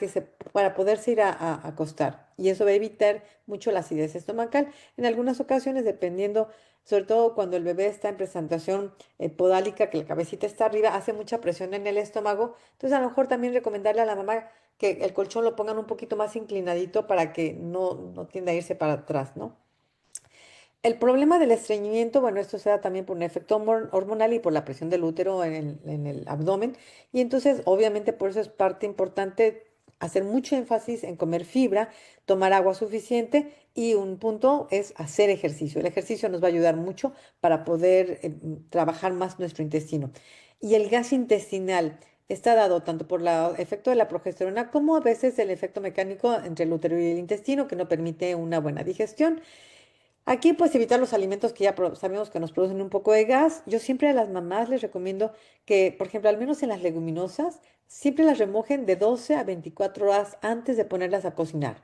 S2: poderse ir a acostar. Y eso va a evitar mucho la acidez estomacal. En algunas ocasiones, dependiendo, sobre todo cuando el bebé está en presentación podálica, que la cabecita está arriba, hace mucha presión en el estómago. Entonces, a lo mejor también recomendarle a la mamá que el colchón lo pongan un poquito más inclinadito para que no tienda a irse para atrás, ¿no? El problema del estreñimiento, bueno, esto se da también por un efecto hormonal y por la presión del útero en el abdomen. Y entonces, obviamente, por eso es parte importante hacer mucho énfasis en comer fibra, tomar agua suficiente y un punto es hacer ejercicio. El ejercicio nos va a ayudar mucho para poder trabajar más nuestro intestino. Y el gas intestinal está dado tanto por el efecto de la progesterona como a veces el efecto mecánico entre el útero y el intestino que no permite una buena digestión. Aquí, pues, evitar los alimentos que ya sabemos que nos producen un poco de gas. Yo siempre a las mamás les recomiendo que, por ejemplo, al menos en las leguminosas, siempre las remojen de 12 a 24 horas antes de ponerlas a cocinar.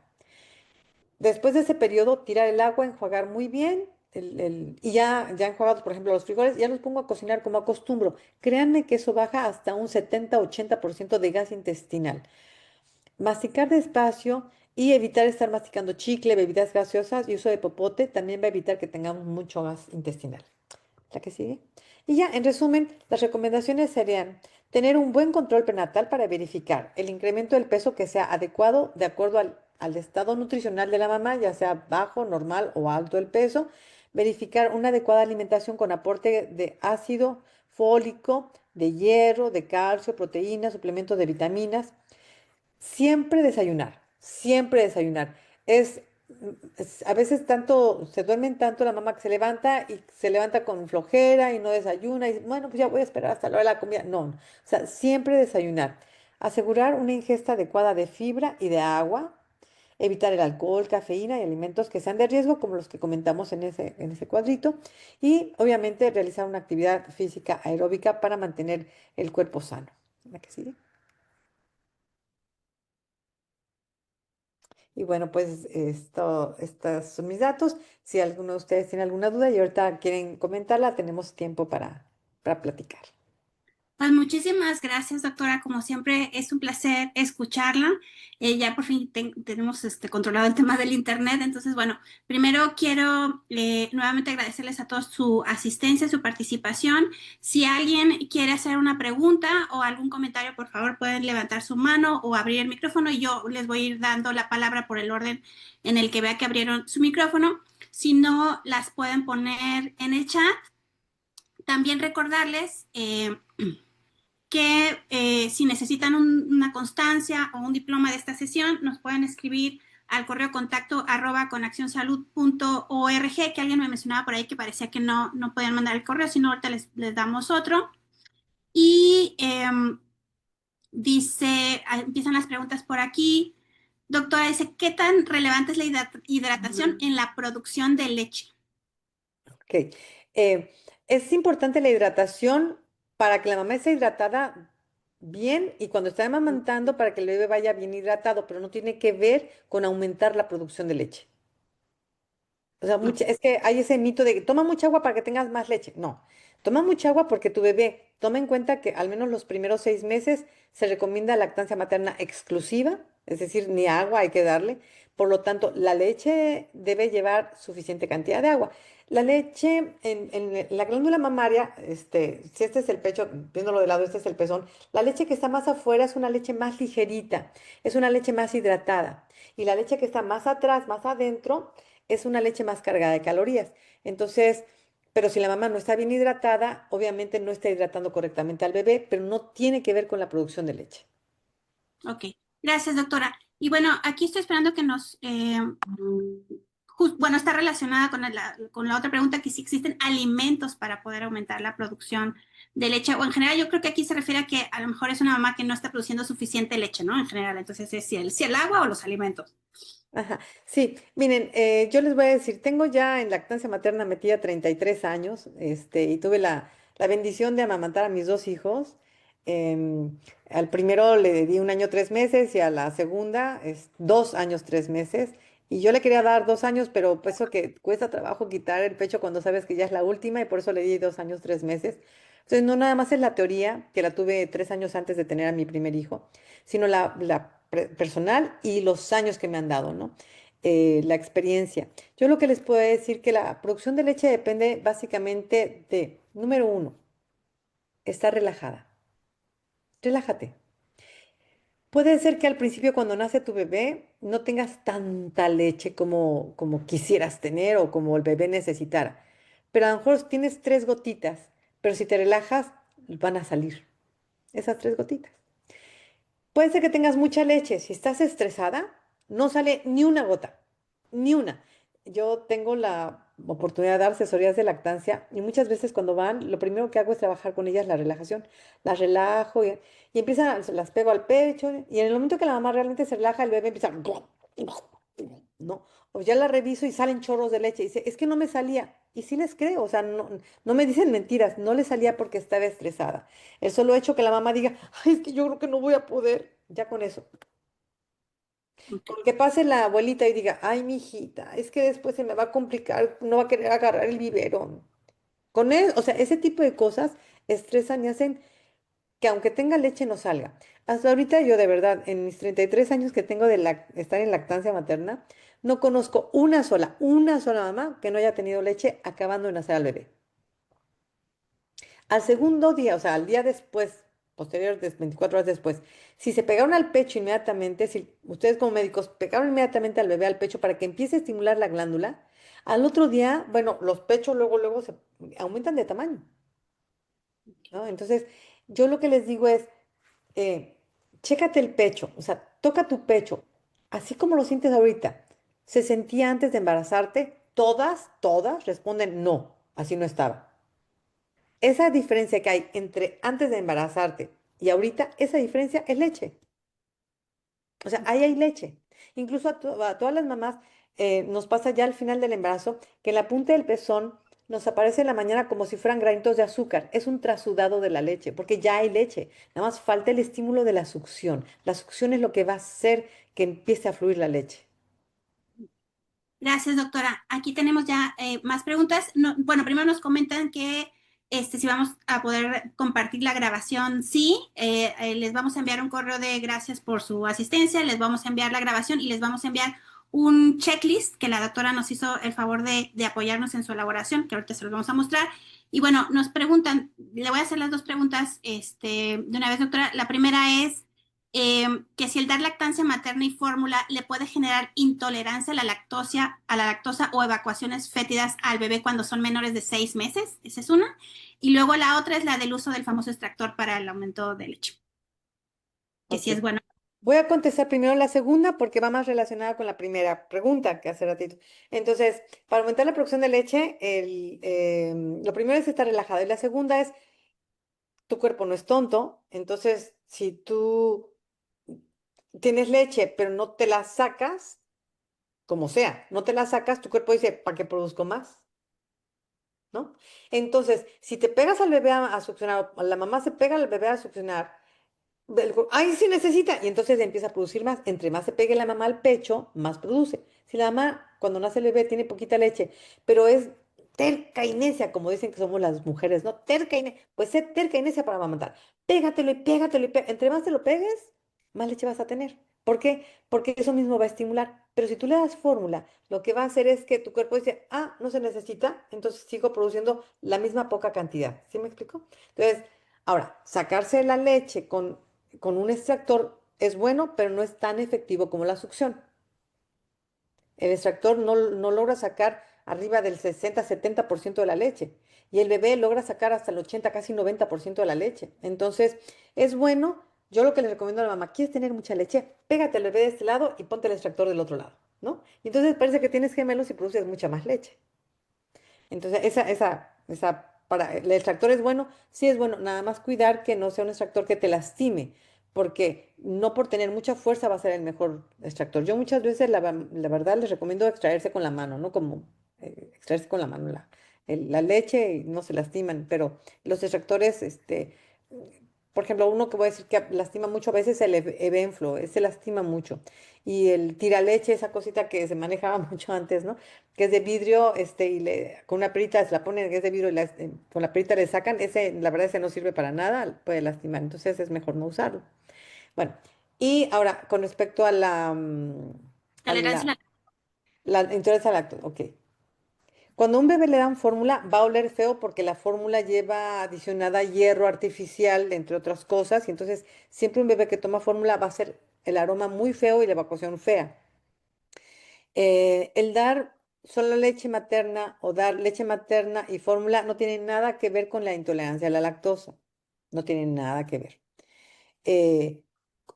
S2: Después de ese periodo, tirar el agua, enjuagar muy bien. Y ya enjuagados, por ejemplo, los frijoles, ya los pongo a cocinar como acostumbro. Créanme que eso baja hasta un 70-80% de gas intestinal. Masticar despacio y evitar estar masticando chicle, bebidas gaseosas y uso de popote también va a evitar que tengamos mucho gas intestinal. ¿La que sigue? Y ya, en resumen, las recomendaciones serían tener un buen control prenatal para verificar el incremento del peso que sea adecuado de acuerdo al estado nutricional de la mamá, ya sea bajo, normal o alto el peso. Verificar una adecuada alimentación con aporte de ácido fólico, de hierro, de calcio, proteínas, suplementos de vitaminas. Siempre desayunar, siempre desayunar. Es, a veces tanto, se duermen tanto la mamá que se levanta y se levanta con flojera y no desayuna y bueno, pues ya voy a esperar hasta la hora de la comida. No, no. O sea, siempre desayunar. Asegurar una ingesta adecuada de fibra y de agua. Evitar el alcohol, cafeína y alimentos que sean de riesgo, como los que comentamos en ese cuadrito. Y obviamente realizar una actividad física aeróbica para mantener el cuerpo sano. ¿La que sigue? Y bueno, pues estos son mis datos. Si alguno de ustedes tiene alguna duda y ahorita quieren comentarla, tenemos tiempo para platicar.
S1: Pues muchísimas gracias, doctora. Como siempre, es un placer escucharla. Ya por fin tenemos controlado el tema del internet. Entonces, bueno, primero quiero nuevamente agradecerles a todos su asistencia, su participación. Si alguien quiere hacer una pregunta o algún comentario, por favor, pueden levantar su mano o abrir el micrófono y yo les voy a ir dando la palabra por el orden en el que vea que abrieron su micrófono. Si no, las pueden poner en el chat. También recordarles que si necesitan una constancia o un diploma de esta sesión, nos pueden escribir al correo contacto @conaccionsalud.org, que alguien me mencionaba por ahí que parecía que no podían mandar el correo, sino ahorita les damos otro. Y empiezan las preguntas por aquí. Doctora, dice, ¿qué tan relevante es la hidratación en la producción de leche?
S2: Ok. Eh, es importante la hidratación para que la mamá esté hidratada bien y cuando está amamantando para que el bebé vaya bien hidratado, pero no tiene que ver con aumentar la producción de leche. O sea, es que hay ese mito de que toma mucha agua para que tengas más leche. No, toma mucha agua porque tu bebé, toma en cuenta que al menos los primeros 6 meses se recomienda lactancia materna exclusiva, es decir, ni agua hay que darle. Por lo tanto, la leche debe llevar suficiente cantidad de agua. La leche en la glándula mamaria, si este es el pecho, viéndolo de lado, este es el pezón, la leche que está más afuera es una leche más ligerita, es una leche más hidratada. Y la leche que está más atrás, más adentro, es una leche más cargada de calorías. Entonces, pero si la mamá no está bien hidratada, obviamente no está hidratando correctamente al bebé, pero no tiene que ver con la producción de leche.
S1: Ok, gracias, doctora. Y bueno, aquí estoy esperando que nos, bueno, está relacionada con la otra pregunta, que si existen alimentos para poder aumentar la producción de leche, o en general yo creo que aquí se refiere a que a lo mejor es una mamá que no está produciendo suficiente leche, ¿no? En general, entonces es si el agua o los alimentos.
S2: Ajá. Sí, miren, yo les voy a decir, tengo ya en lactancia materna metida 33 años, y tuve la bendición de amamantar a mis dos hijos. Al primero le di 1 año 3 meses y a la segunda es 2 años 3 meses. Y yo le quería dar 2 años, pero pues eso que cuesta trabajo quitar el pecho cuando sabes que ya es la última y por eso le di 2 años 3 meses. Entonces, no nada más es la teoría, que la tuve 3 años antes de tener a mi primer hijo, sino la personal y los años que me han dado, ¿no? La experiencia. Yo lo que les puedo decir que la producción de leche depende básicamente de, número uno, estar relajada. Relájate. Puede ser que al principio cuando nace tu bebé no tengas tanta leche como quisieras tener o como el bebé necesitara, pero a lo mejor tienes 3 gotitas, pero si te relajas van a salir esas 3 gotitas. Puede ser que tengas mucha leche. Si estás estresada, no sale ni una gota, ni una. Yo tengo la oportunidad de dar asesorías de lactancia y muchas veces cuando van, lo primero que hago es trabajar con ellas la relajación. Las relajo y empiezan, se las pego al pecho y en el momento que la mamá realmente se relaja, el bebé empieza, ¿no? O ya la reviso y salen chorros de leche y dice, es que no me salía. Y sí les creo, o sea, no me dicen mentiras, no le salía porque estaba estresada. El solo hecho que la mamá diga, ay, es que yo creo que no voy a poder, ya con eso.
S1: Ok.
S2: Con que pase la abuelita y diga, ay, mi hijita, es que después se me va a complicar, no va a querer agarrar el biberón. Con él, o sea, ese tipo de cosas estresan y hacen que aunque tenga leche no salga. Hasta ahorita yo de verdad, en mis 33 años que tengo de estar en lactancia materna, no conozco una sola mamá que no haya tenido leche acabando de nacer al bebé. Al segundo día, o sea, al día después, posterior, 24 horas después, si se pegaron al pecho inmediatamente, si ustedes como médicos pegaron inmediatamente al bebé al pecho para que empiece a estimular la glándula, al otro día, bueno, los pechos luego se aumentan de tamaño, ¿no? Entonces, yo lo que les digo es, eh, chécate el pecho, o sea, toca tu pecho, así como lo sientes ahorita. ¿Se sentía antes de embarazarte? Todas responden no, así no estaba. Esa diferencia que hay entre antes de embarazarte y ahorita, esa diferencia es leche. O sea, ahí hay leche. Incluso a todas las mamás nos pasa ya al final del embarazo que en la punta del pezón nos aparece en la mañana como si fueran granitos de azúcar. Es un trasudado de la leche, porque ya hay leche. Nada más falta el estímulo de la succión. La succión es lo que va a hacer que empiece a fluir la leche.
S1: Gracias, doctora. Aquí tenemos ya más preguntas. Bueno, primero nos comentan que si vamos a poder compartir la grabación, sí. Les vamos a enviar un correo de gracias por su asistencia, les vamos a enviar la grabación y les vamos a enviar un checklist que la doctora nos hizo el favor de apoyarnos en su elaboración, que ahorita se los vamos a mostrar. Y bueno, nos preguntan, le voy a hacer las dos preguntas de una vez, doctora. La primera es que si el dar lactancia materna y fórmula le puede generar intolerancia a la lactosa o evacuaciones fétidas al bebé cuando son menores de 6 meses. Esa es una. Y luego la otra es la del uso del famoso extractor para el aumento de leche, que
S2: Ok.
S1: sí es bueno.
S2: Voy a contestar primero la segunda porque va más relacionada con la primera pregunta que hace ratito. Entonces, para aumentar la producción de leche, lo primero es estar relajado y la segunda es tu cuerpo no es tonto, entonces si tú tienes leche pero no te la sacas, como sea, no te la sacas, tu cuerpo dice, ¿para qué produzco más? ¿No? Entonces, si te pegas al bebé a succionar, o la mamá se pega al bebé a succionar, ay, sí necesita. Y entonces empieza a producir más. Entre más se pegue la mamá al pecho, más produce. Si la mamá, cuando nace el bebé, tiene poquita leche, pero es terca y necia, como dicen que somos las mujeres, ¿no? Terca y necia. Pues sé terca y necia para amamantar. Pégatelo y pégatelo y pégatelo. Entre más te lo pegues, más leche vas a tener. ¿Por qué? Porque eso mismo va a estimular. Pero si tú le das fórmula, lo que va a hacer es que tu cuerpo dice, ah, no se necesita, entonces sigo produciendo la misma poca cantidad. ¿Sí me explico? Entonces, ahora, sacarse la leche con un extractor es bueno, pero no es tan efectivo como la succión. El extractor no logra sacar arriba del 60-70% de la leche y el bebé logra sacar hasta el 80, casi 90% de la leche. Entonces, es bueno, yo lo que le recomiendo a la mamá, ¿quieres tener mucha leche? Pégate al bebé de este lado y ponte el extractor del otro lado, ¿no? Y entonces parece que tienes gemelos y produces mucha más leche. Entonces, para el extractor es bueno, sí es bueno, nada más cuidar que no sea un extractor que te lastime, porque no por tener mucha fuerza va a ser el mejor extractor. Yo muchas veces, la verdad, les recomiendo extraerse con la mano, ¿no? Como extraerse con la mano la leche y no se lastiman, pero los extractores, por ejemplo, uno que voy a decir que lastima mucho a veces el Evenflo, ese lastima mucho. Y el tiraleche, esa cosita que se manejaba mucho antes, ¿no? Que es de vidrio, con una perita se la ponen, que es de vidrio, y con la perita le sacan, la verdad, ese no sirve para nada, puede lastimar, entonces es mejor no usarlo. Bueno, y ahora, con respecto a
S1: Tolerancia a la...
S2: la intolerancia al lácteo, ok. Cuando a un bebé le dan fórmula, va a oler feo porque la fórmula lleva adicionada hierro artificial, entre otras cosas, y entonces siempre un bebé que toma fórmula va a ser el aroma muy feo y la evacuación fea. El dar solo leche materna o dar leche materna y fórmula no tiene nada que ver con la intolerancia a la lactosa. No tiene nada que ver. Eh,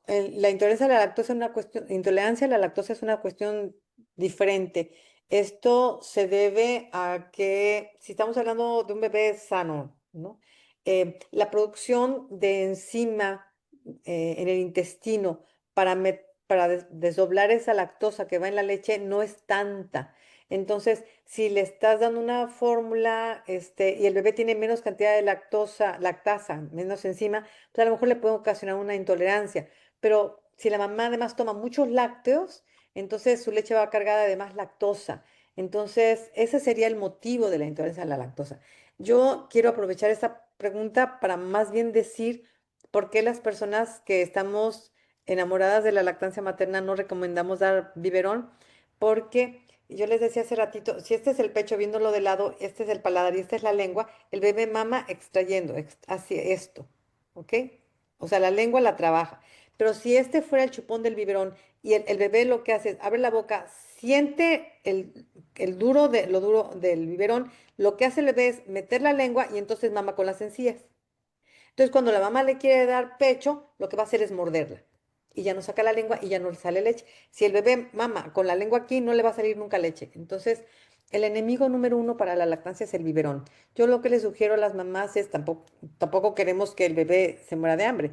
S2: la intolerancia a la lactosa es una cuestión, intolerancia a la lactosa es una cuestión diferente. Esto se debe a que, si estamos hablando de un bebé sano, ¿no? La producción de enzima en el intestino para desdoblar esa lactosa que va en la leche no es tanta. Entonces, si le estás dando una fórmula, y el bebé tiene menos cantidad de lactasa, menos enzima, pues a lo mejor le puede ocasionar una intolerancia. Pero si la mamá además toma muchos lácteos, entonces su leche va cargada de más lactosa. Entonces, ese sería el motivo de la intolerancia a la lactosa. Yo quiero aprovechar esta pregunta para más bien decir por qué las personas que estamos enamoradas de la lactancia materna no recomendamos dar biberón, porque yo les decía hace ratito, si este es el pecho viéndolo de lado, este es el paladar y esta es la lengua, el bebé mama extrayendo, hacia esto, ¿ok? O sea, la lengua la trabaja. Pero si este fuera el chupón del biberón y el bebé lo que hace es abre la boca, siente lo duro del biberón, lo que hace el bebé es meter la lengua y entonces mama con las encías. Entonces, cuando la mamá le quiere dar pecho, lo que va a hacer es morderla. Y ya no saca la lengua y ya no le sale leche. Si el bebé mama con la lengua aquí, no le va a salir nunca leche. Entonces, el enemigo número uno para la lactancia es el biberón. Yo lo que le sugiero a las mamás es tampoco queremos que el bebé se muera de hambre.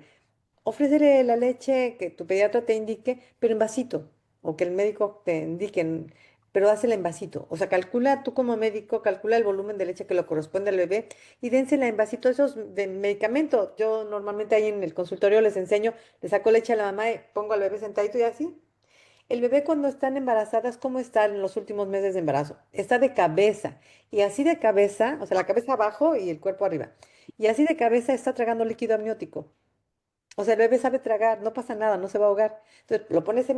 S2: Ofrécele la leche que tu pediatra te indique, pero en vasito, o que el médico te indique, pero dásela en vasito. O sea, calcula tú como médico, calcula el volumen de leche que le corresponde al bebé y dénsela en vasito esos de medicamento. Yo normalmente ahí en el consultorio les enseño, le saco leche a la mamá y pongo al bebé sentadito y así. El bebé cuando están embarazadas, ¿cómo está en los últimos meses de embarazo? Está de cabeza. Y así de cabeza, o sea, la cabeza abajo y el cuerpo arriba. Y así de cabeza está tragando líquido amniótico. O sea, el bebé sabe tragar, no pasa nada, no se va a ahogar. Entonces, lo pones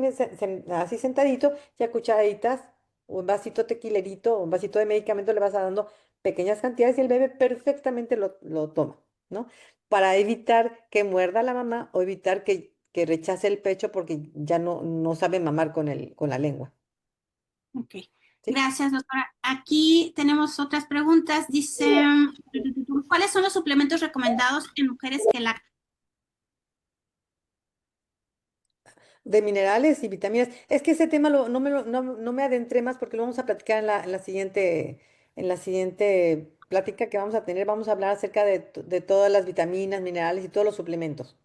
S2: así sentadito, ya cucharaditas, un vasito tequilerito, un vasito de medicamento, le vas dando pequeñas cantidades y el bebé perfectamente lo toma, ¿no? Para evitar que muerda a la mamá o evitar que rechace el pecho porque ya no sabe mamar con la lengua,
S1: Ok.
S2: ¿sí?
S1: Gracias, doctora. Aquí tenemos otras preguntas. Dice, ¿cuáles son los suplementos recomendados en mujeres que lactan?
S2: De minerales y vitaminas. Es que ese tema no me adentré más porque lo vamos a platicar en la siguiente plática que vamos a tener. Vamos a hablar acerca de todas las vitaminas, minerales y todos los suplementos.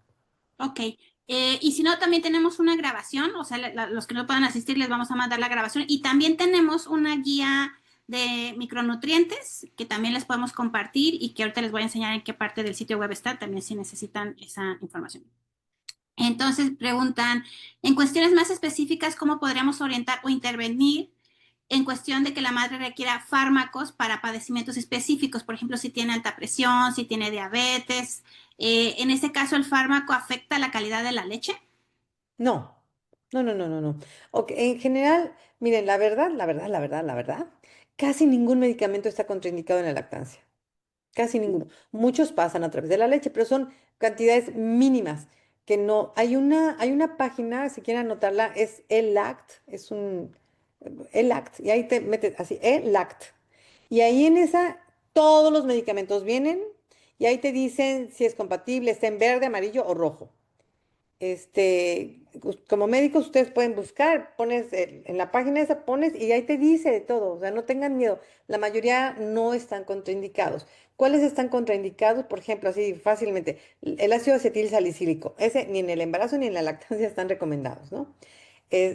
S1: Ok. Y si no, también tenemos una grabación, o sea, los que no puedan asistir les vamos a mandar la grabación. Y también tenemos una guía de micronutrientes que también les podemos compartir y que ahorita les voy a enseñar en qué parte del sitio web está, también si necesitan esa información. Entonces preguntan, en cuestiones más específicas, ¿cómo podríamos orientar o intervenir en cuestión de que la madre requiera fármacos para padecimientos específicos? Por ejemplo, si tiene alta presión, si tiene diabetes. En ese caso, ¿el fármaco afecta la calidad de la leche?
S2: No, no. Ok, en general, miren, la verdad, casi ningún medicamento está contraindicado en la lactancia. Casi ninguno. Muchos pasan a través de la leche, pero son cantidades mínimas que no. Hay una página, si quieren anotarla, es ELACT, ELACT, y ahí te metes así, ELACT. Y ahí en esa, todos los medicamentos vienen y ahí te dicen si es compatible, está en verde, amarillo o rojo. Como médicos ustedes pueden buscar, pones en la página esa, pones y ahí te dice de todo, o sea, no tengan miedo. La mayoría no están contraindicados. ¿Cuáles están contraindicados? Por ejemplo, así fácilmente, el ácido acetil salicílico. Ese ni en el embarazo ni en la lactancia están recomendados, ¿no?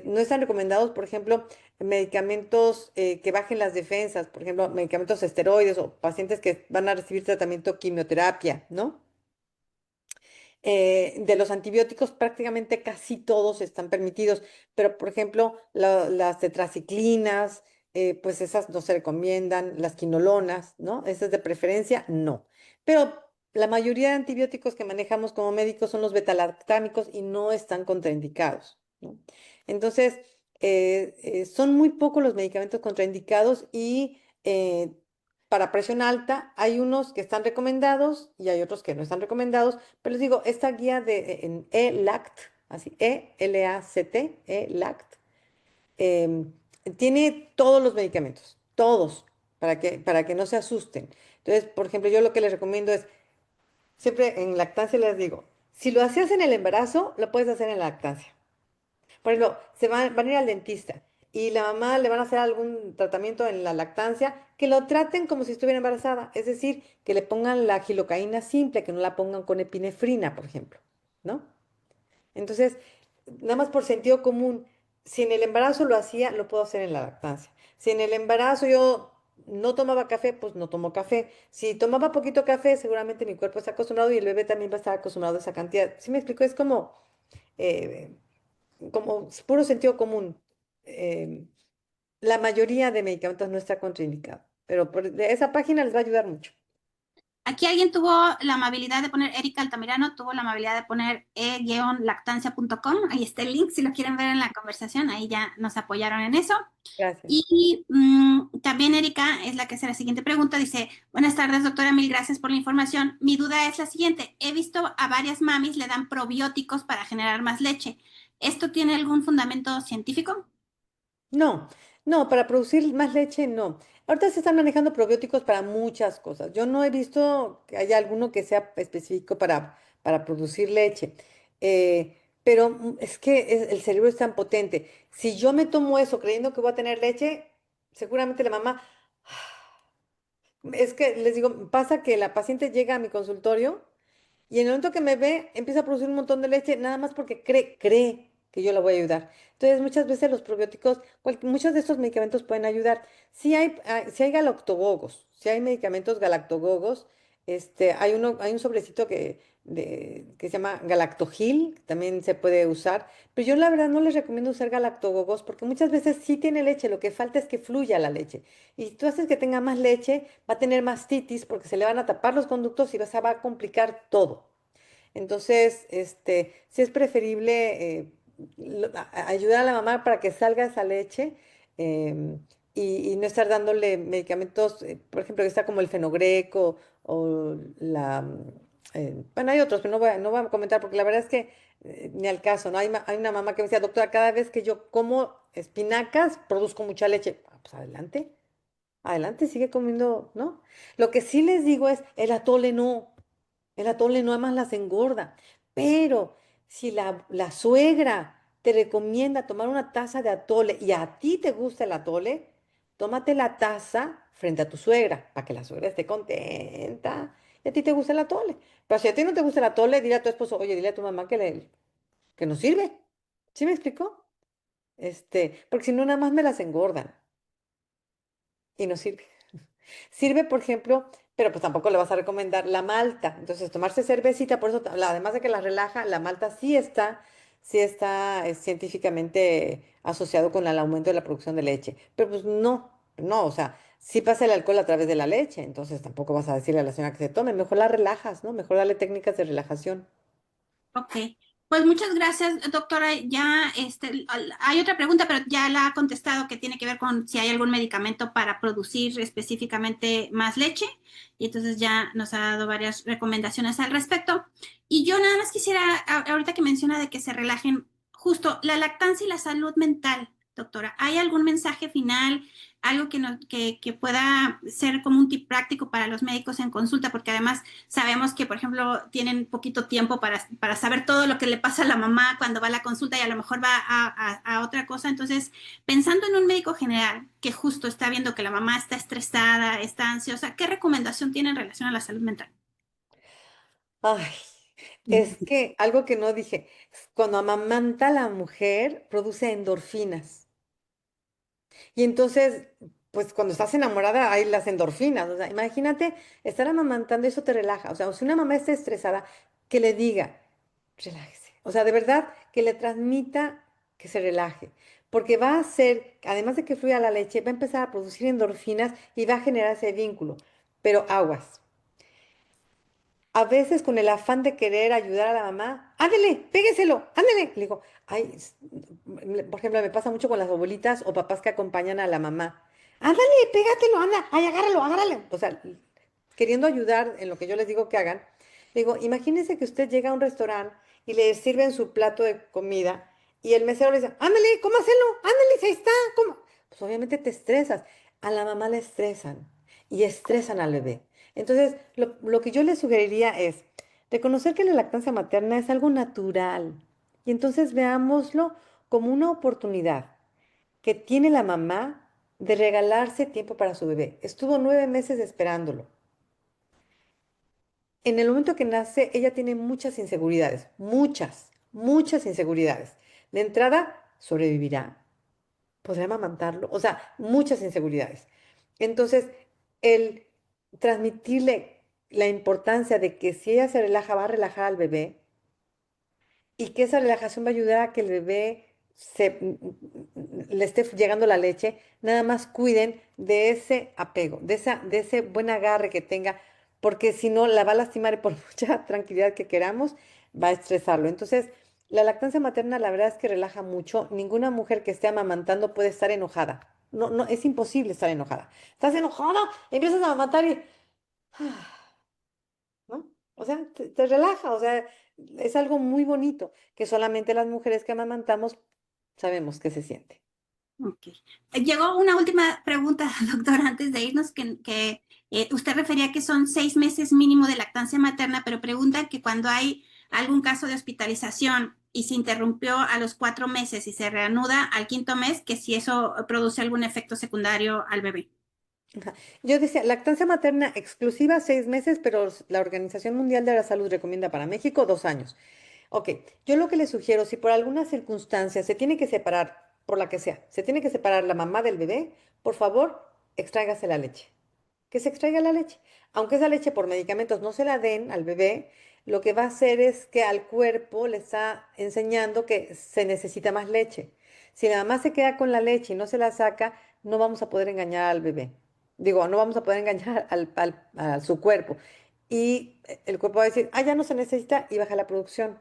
S2: No están recomendados, por ejemplo, medicamentos que bajen las defensas, por ejemplo, medicamentos esteroides o pacientes que van a recibir tratamiento quimioterapia, ¿no? De los antibióticos prácticamente casi todos están permitidos, pero por ejemplo las tetraciclinas, pues esas no se recomiendan, las quinolonas, ¿no? Esas de preferencia, no. Pero la mayoría de antibióticos que manejamos como médicos son los betalactámicos y no están contraindicados, ¿no? Entonces, son muy pocos los medicamentos contraindicados y para presión alta hay unos que están recomendados y hay otros que no están recomendados, pero les digo, esta guía en ELACT, así, ELACT, ELACT, em, tiene todos los medicamentos, todos, para que no se asusten. Entonces, por ejemplo, yo lo que les recomiendo es, siempre en lactancia les digo, si lo hacías en el embarazo, lo puedes hacer en la lactancia. Por ejemplo, van a ir al dentista y la mamá le van a hacer algún tratamiento en la lactancia, que lo traten como si estuviera embarazada, es decir, que le pongan la gilocaína simple, que no la pongan con epinefrina, por ejemplo, ¿no? Entonces, nada más por sentido común, si en el embarazo lo hacía, lo puedo hacer en la lactancia. Si en el embarazo yo no tomaba café, pues no tomo café. Si tomaba poquito café, seguramente mi cuerpo está acostumbrado y el bebé también va a estar acostumbrado a esa cantidad. ¿Sí me explico? Es eh, como puro sentido común. eh, la mayoría de medicamentos no está contraindicado, pero de esa página les va a ayudar mucho.
S1: Aquí alguien tuvo la amabilidad de poner, Erika Altamirano tuvo la amabilidad de poner e-lactancia.com. Ahí está el link si lo quieren ver en la conversación. Ahí ya nos apoyaron en eso.
S2: Gracias.
S1: Y también Erika es la que hace la siguiente pregunta. Dice, buenas tardes, doctora, mil gracias por la información. Mi duda es la siguiente. He visto a varias mamis le dan probióticos para generar más leche. ¿Esto tiene algún fundamento científico?
S2: No, no, para producir más leche, no. Ahorita se están manejando probióticos para muchas cosas. Yo no he visto que haya alguno que sea específico para producir leche. Pero es que el cerebro es tan potente. Si yo me tomo eso creyendo que voy a tener leche, seguramente la mamá, es que les digo, pasa que la paciente llega a mi consultorio. Y en el momento que me ve, empieza a producir un montón de leche, nada más porque cree que yo la voy a ayudar. Entonces, muchas veces los probióticos, muchos de estos medicamentos pueden ayudar. Si hay galactogogos, si hay medicamentos galactogogos, hay un sobrecito que se llama Galactogil, que también se puede usar, pero yo la verdad no les recomiendo usar galactogogos porque muchas veces sí tiene leche, lo que falta es que fluya la leche. Y si tú haces que tenga más leche, va a tener mastitis porque se le van a tapar los conductos y se va a complicar todo. Entonces, sí es preferible ayudar a la mamá para que salga esa leche y no estar dándole medicamentos, por ejemplo, que está como el fenogreco o bueno, hay otros, pero no voy a comentar porque la verdad es que ni al caso, ¿no? Hay una mamá que me decía, doctora, cada vez que yo como espinacas, produzco mucha leche. Ah, pues adelante. Adelante, sigue comiendo, ¿no? Lo que sí les digo es, el atole no más las engorda, pero si la suegra te recomienda tomar una taza de atole y a ti te gusta el atole, tómate la taza frente a tu suegra, para que la suegra esté contenta y a ti te gusta el atole. Pero si a ti no te gusta el atole, dile a tu esposo, oye, dile a tu mamá que no sirve. ¿Sí me explicó? Porque si no, nada más me las engordan y no sirve. Sirve, por ejemplo, pero pues tampoco le vas a recomendar la malta. Entonces, tomarse cervecita, por eso, además de que la relaja, la malta sí está científicamente asociado con el aumento de la producción de leche. Pero pues no, no, o sea, sí pasa el alcohol a través de la leche, entonces tampoco vas a decirle a la señora que se tome, mejor la relajas, ¿no? Mejor darle técnicas de relajación.
S1: Ok, pues muchas gracias, doctora. Ya hay otra pregunta, pero ya la ha contestado que tiene que ver con si hay algún medicamento para producir específicamente más leche. Y entonces ya nos ha dado varias recomendaciones al respecto. Y yo nada más quisiera, ahorita que menciona de que se relajen, justo la lactancia y la salud mental. doctora. ¿Hay algún mensaje final, algo que pueda ser como un tip práctico para los médicos en consulta? Porque además sabemos que, por ejemplo, tienen poquito tiempo para saber todo lo que le pasa a la mamá cuando va a la consulta y a lo mejor va a otra cosa. Entonces, pensando en un médico general que justo está viendo que la mamá está estresada, está ansiosa, ¿qué recomendación tiene en relación a la salud mental?
S2: Ay, es que algo que no dije, cuando amamanta la mujer, produce endorfinas. Y entonces, pues cuando estás enamorada hay las endorfinas. O sea, imagínate estar amamantando, eso te relaja. O sea, si una mamá está estresada, que le diga, relájese. O sea, de verdad, que le transmita que se relaje. Porque va a hacer, además de que fluya la leche, va a empezar a producir endorfinas y va a generar ese vínculo. Pero aguas. A veces con el afán de querer ayudar a la mamá, ándele, pégueselo, ándele. Le digo, ay, por ejemplo, me pasa mucho con las abuelitas o papás que acompañan a la mamá. Ándale, pégatelo, anda, ay, agárralo, agárralo. O sea, queriendo ayudar en lo que yo les digo que hagan. Le digo, imagínese que usted llega a un restaurante y le sirven su plato de comida y el mesero le dice, ándale, cómaselo, ándale, ahí está, ¿cómo? Pues obviamente te estresas. A la mamá le estresan y estresan al bebé. Entonces, lo que yo le sugeriría es reconocer que la lactancia materna es algo natural y entonces veámoslo como una oportunidad que tiene la mamá de regalarse tiempo para su bebé. Estuvo 9 meses esperándolo. En el momento que nace, ella tiene muchas inseguridades, muchas inseguridades. De entrada, sobrevivirá, podrá amamantarlo, o sea, muchas inseguridades. Entonces, el transmitirle la importancia de que si ella se relaja, va a relajar al bebé y que esa relajación va a ayudar a que el bebé le esté llegando la leche, nada más cuiden de ese apego, de ese buen agarre que tenga, porque si no la va a lastimar y por mucha tranquilidad que queramos, va a estresarlo. Entonces, la lactancia materna la verdad es que relaja mucho. Ninguna mujer que esté amamantando puede estar enojada. No, no, es imposible estar enojada. Estás enojada, empiezas a amamantar y ¿no? O sea, te relaja, o sea, es algo muy bonito que solamente las mujeres que amamantamos sabemos que se siente.
S1: Ok. Llegó una última pregunta, doctor, antes de irnos, usted refería que son 6 meses mínimo de lactancia materna, pero pregunta que cuando hay algún caso de hospitalización y se interrumpió a los 4 meses y se reanuda al quinto mes, que si eso produce algún efecto secundario al bebé.
S2: Ajá. Yo decía, lactancia materna exclusiva 6 meses, pero la Organización Mundial de la Salud recomienda para México 2 años. Ok, yo lo que le sugiero, si por alguna circunstancia se tiene que separar, por la que sea, se tiene que separar la mamá del bebé, por favor, extráigase la leche. Que se extraiga la leche. Aunque esa leche por medicamentos no se la den al bebé, lo que va a hacer es que al cuerpo le está enseñando que se necesita más leche. Si la mamá se queda con la leche y no se la saca, no vamos a poder engañar al bebé. Digo, no vamos a poder engañar a su cuerpo. Y el cuerpo va a decir, ah, ya no se necesita y baja la producción.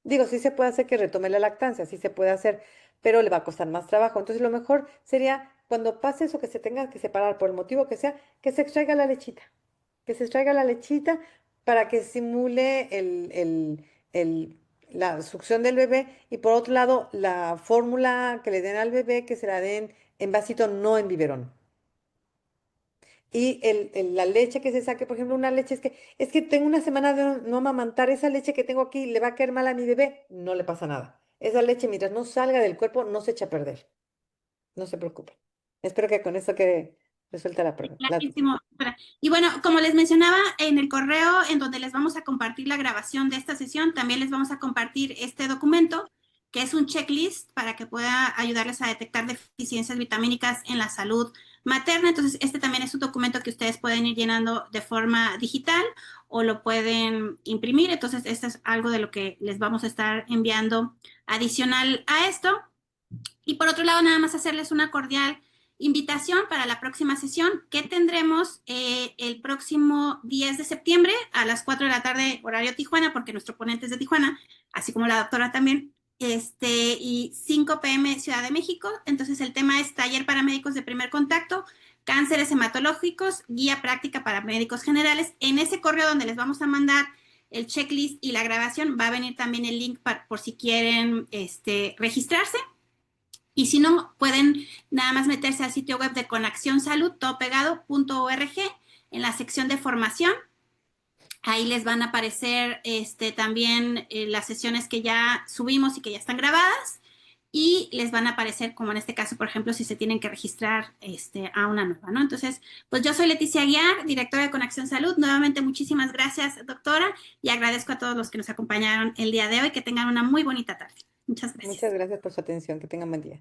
S2: Digo, sí se puede hacer que retome la lactancia, sí se puede hacer, pero le va a costar más trabajo. Entonces, lo mejor sería cuando pase eso que se tenga que separar por el motivo que sea, que se extraiga la lechita, que se extraiga la lechita para que simule la succión del bebé y por otro lado la fórmula que le den al bebé que se la den en vasito, no en biberón. Y la leche que se saque, por ejemplo, una leche es que tengo una semana de no amamantar, esa leche que tengo aquí le va a caer mal a mi bebé, no le pasa nada. Esa leche mientras no salga del cuerpo no se echa a perder, no se preocupe. Espero que con esto quede resuelta la pregunta.
S1: Clarísimo. Y bueno, como les mencionaba en el correo en donde les vamos a compartir la grabación de esta sesión, también les vamos a compartir este documento, que es un checklist para que pueda ayudarles a detectar deficiencias vitamínicas en la salud materna. Entonces, este también es un documento que ustedes pueden ir llenando de forma digital o lo pueden imprimir. Entonces, esto es algo de lo que les vamos a estar enviando adicional a esto. Y por otro lado, nada más hacerles una cordial invitación para la próxima sesión que tendremos el próximo 10 de septiembre a las 4 de la tarde, horario Tijuana, porque nuestro ponente es de Tijuana, así como la doctora también, y 5 p.m. Ciudad de México. Entonces el tema es taller para médicos de primer contacto, cánceres hematológicos, guía práctica para médicos generales. En ese correo donde les vamos a mandar el checklist y la grabación va a venir también el link por si quieren registrarse. Y si no, pueden nada más meterse al sitio web de Conacción Salud, todopegado.org, en la sección de formación. Ahí les van a aparecer también las sesiones que ya subimos y que ya están grabadas. Y les van a aparecer, como en este caso, por ejemplo, si se tienen que registrar a una nueva, ¿no? Entonces, pues yo soy Leticia Aguiar, directora de Conexión Salud. Nuevamente, muchísimas gracias, doctora, y agradezco a todos los que nos acompañaron el día de hoy. Que tengan una muy bonita tarde. Muchas gracias.
S2: Muchas gracias por su atención. Que tengan buen día.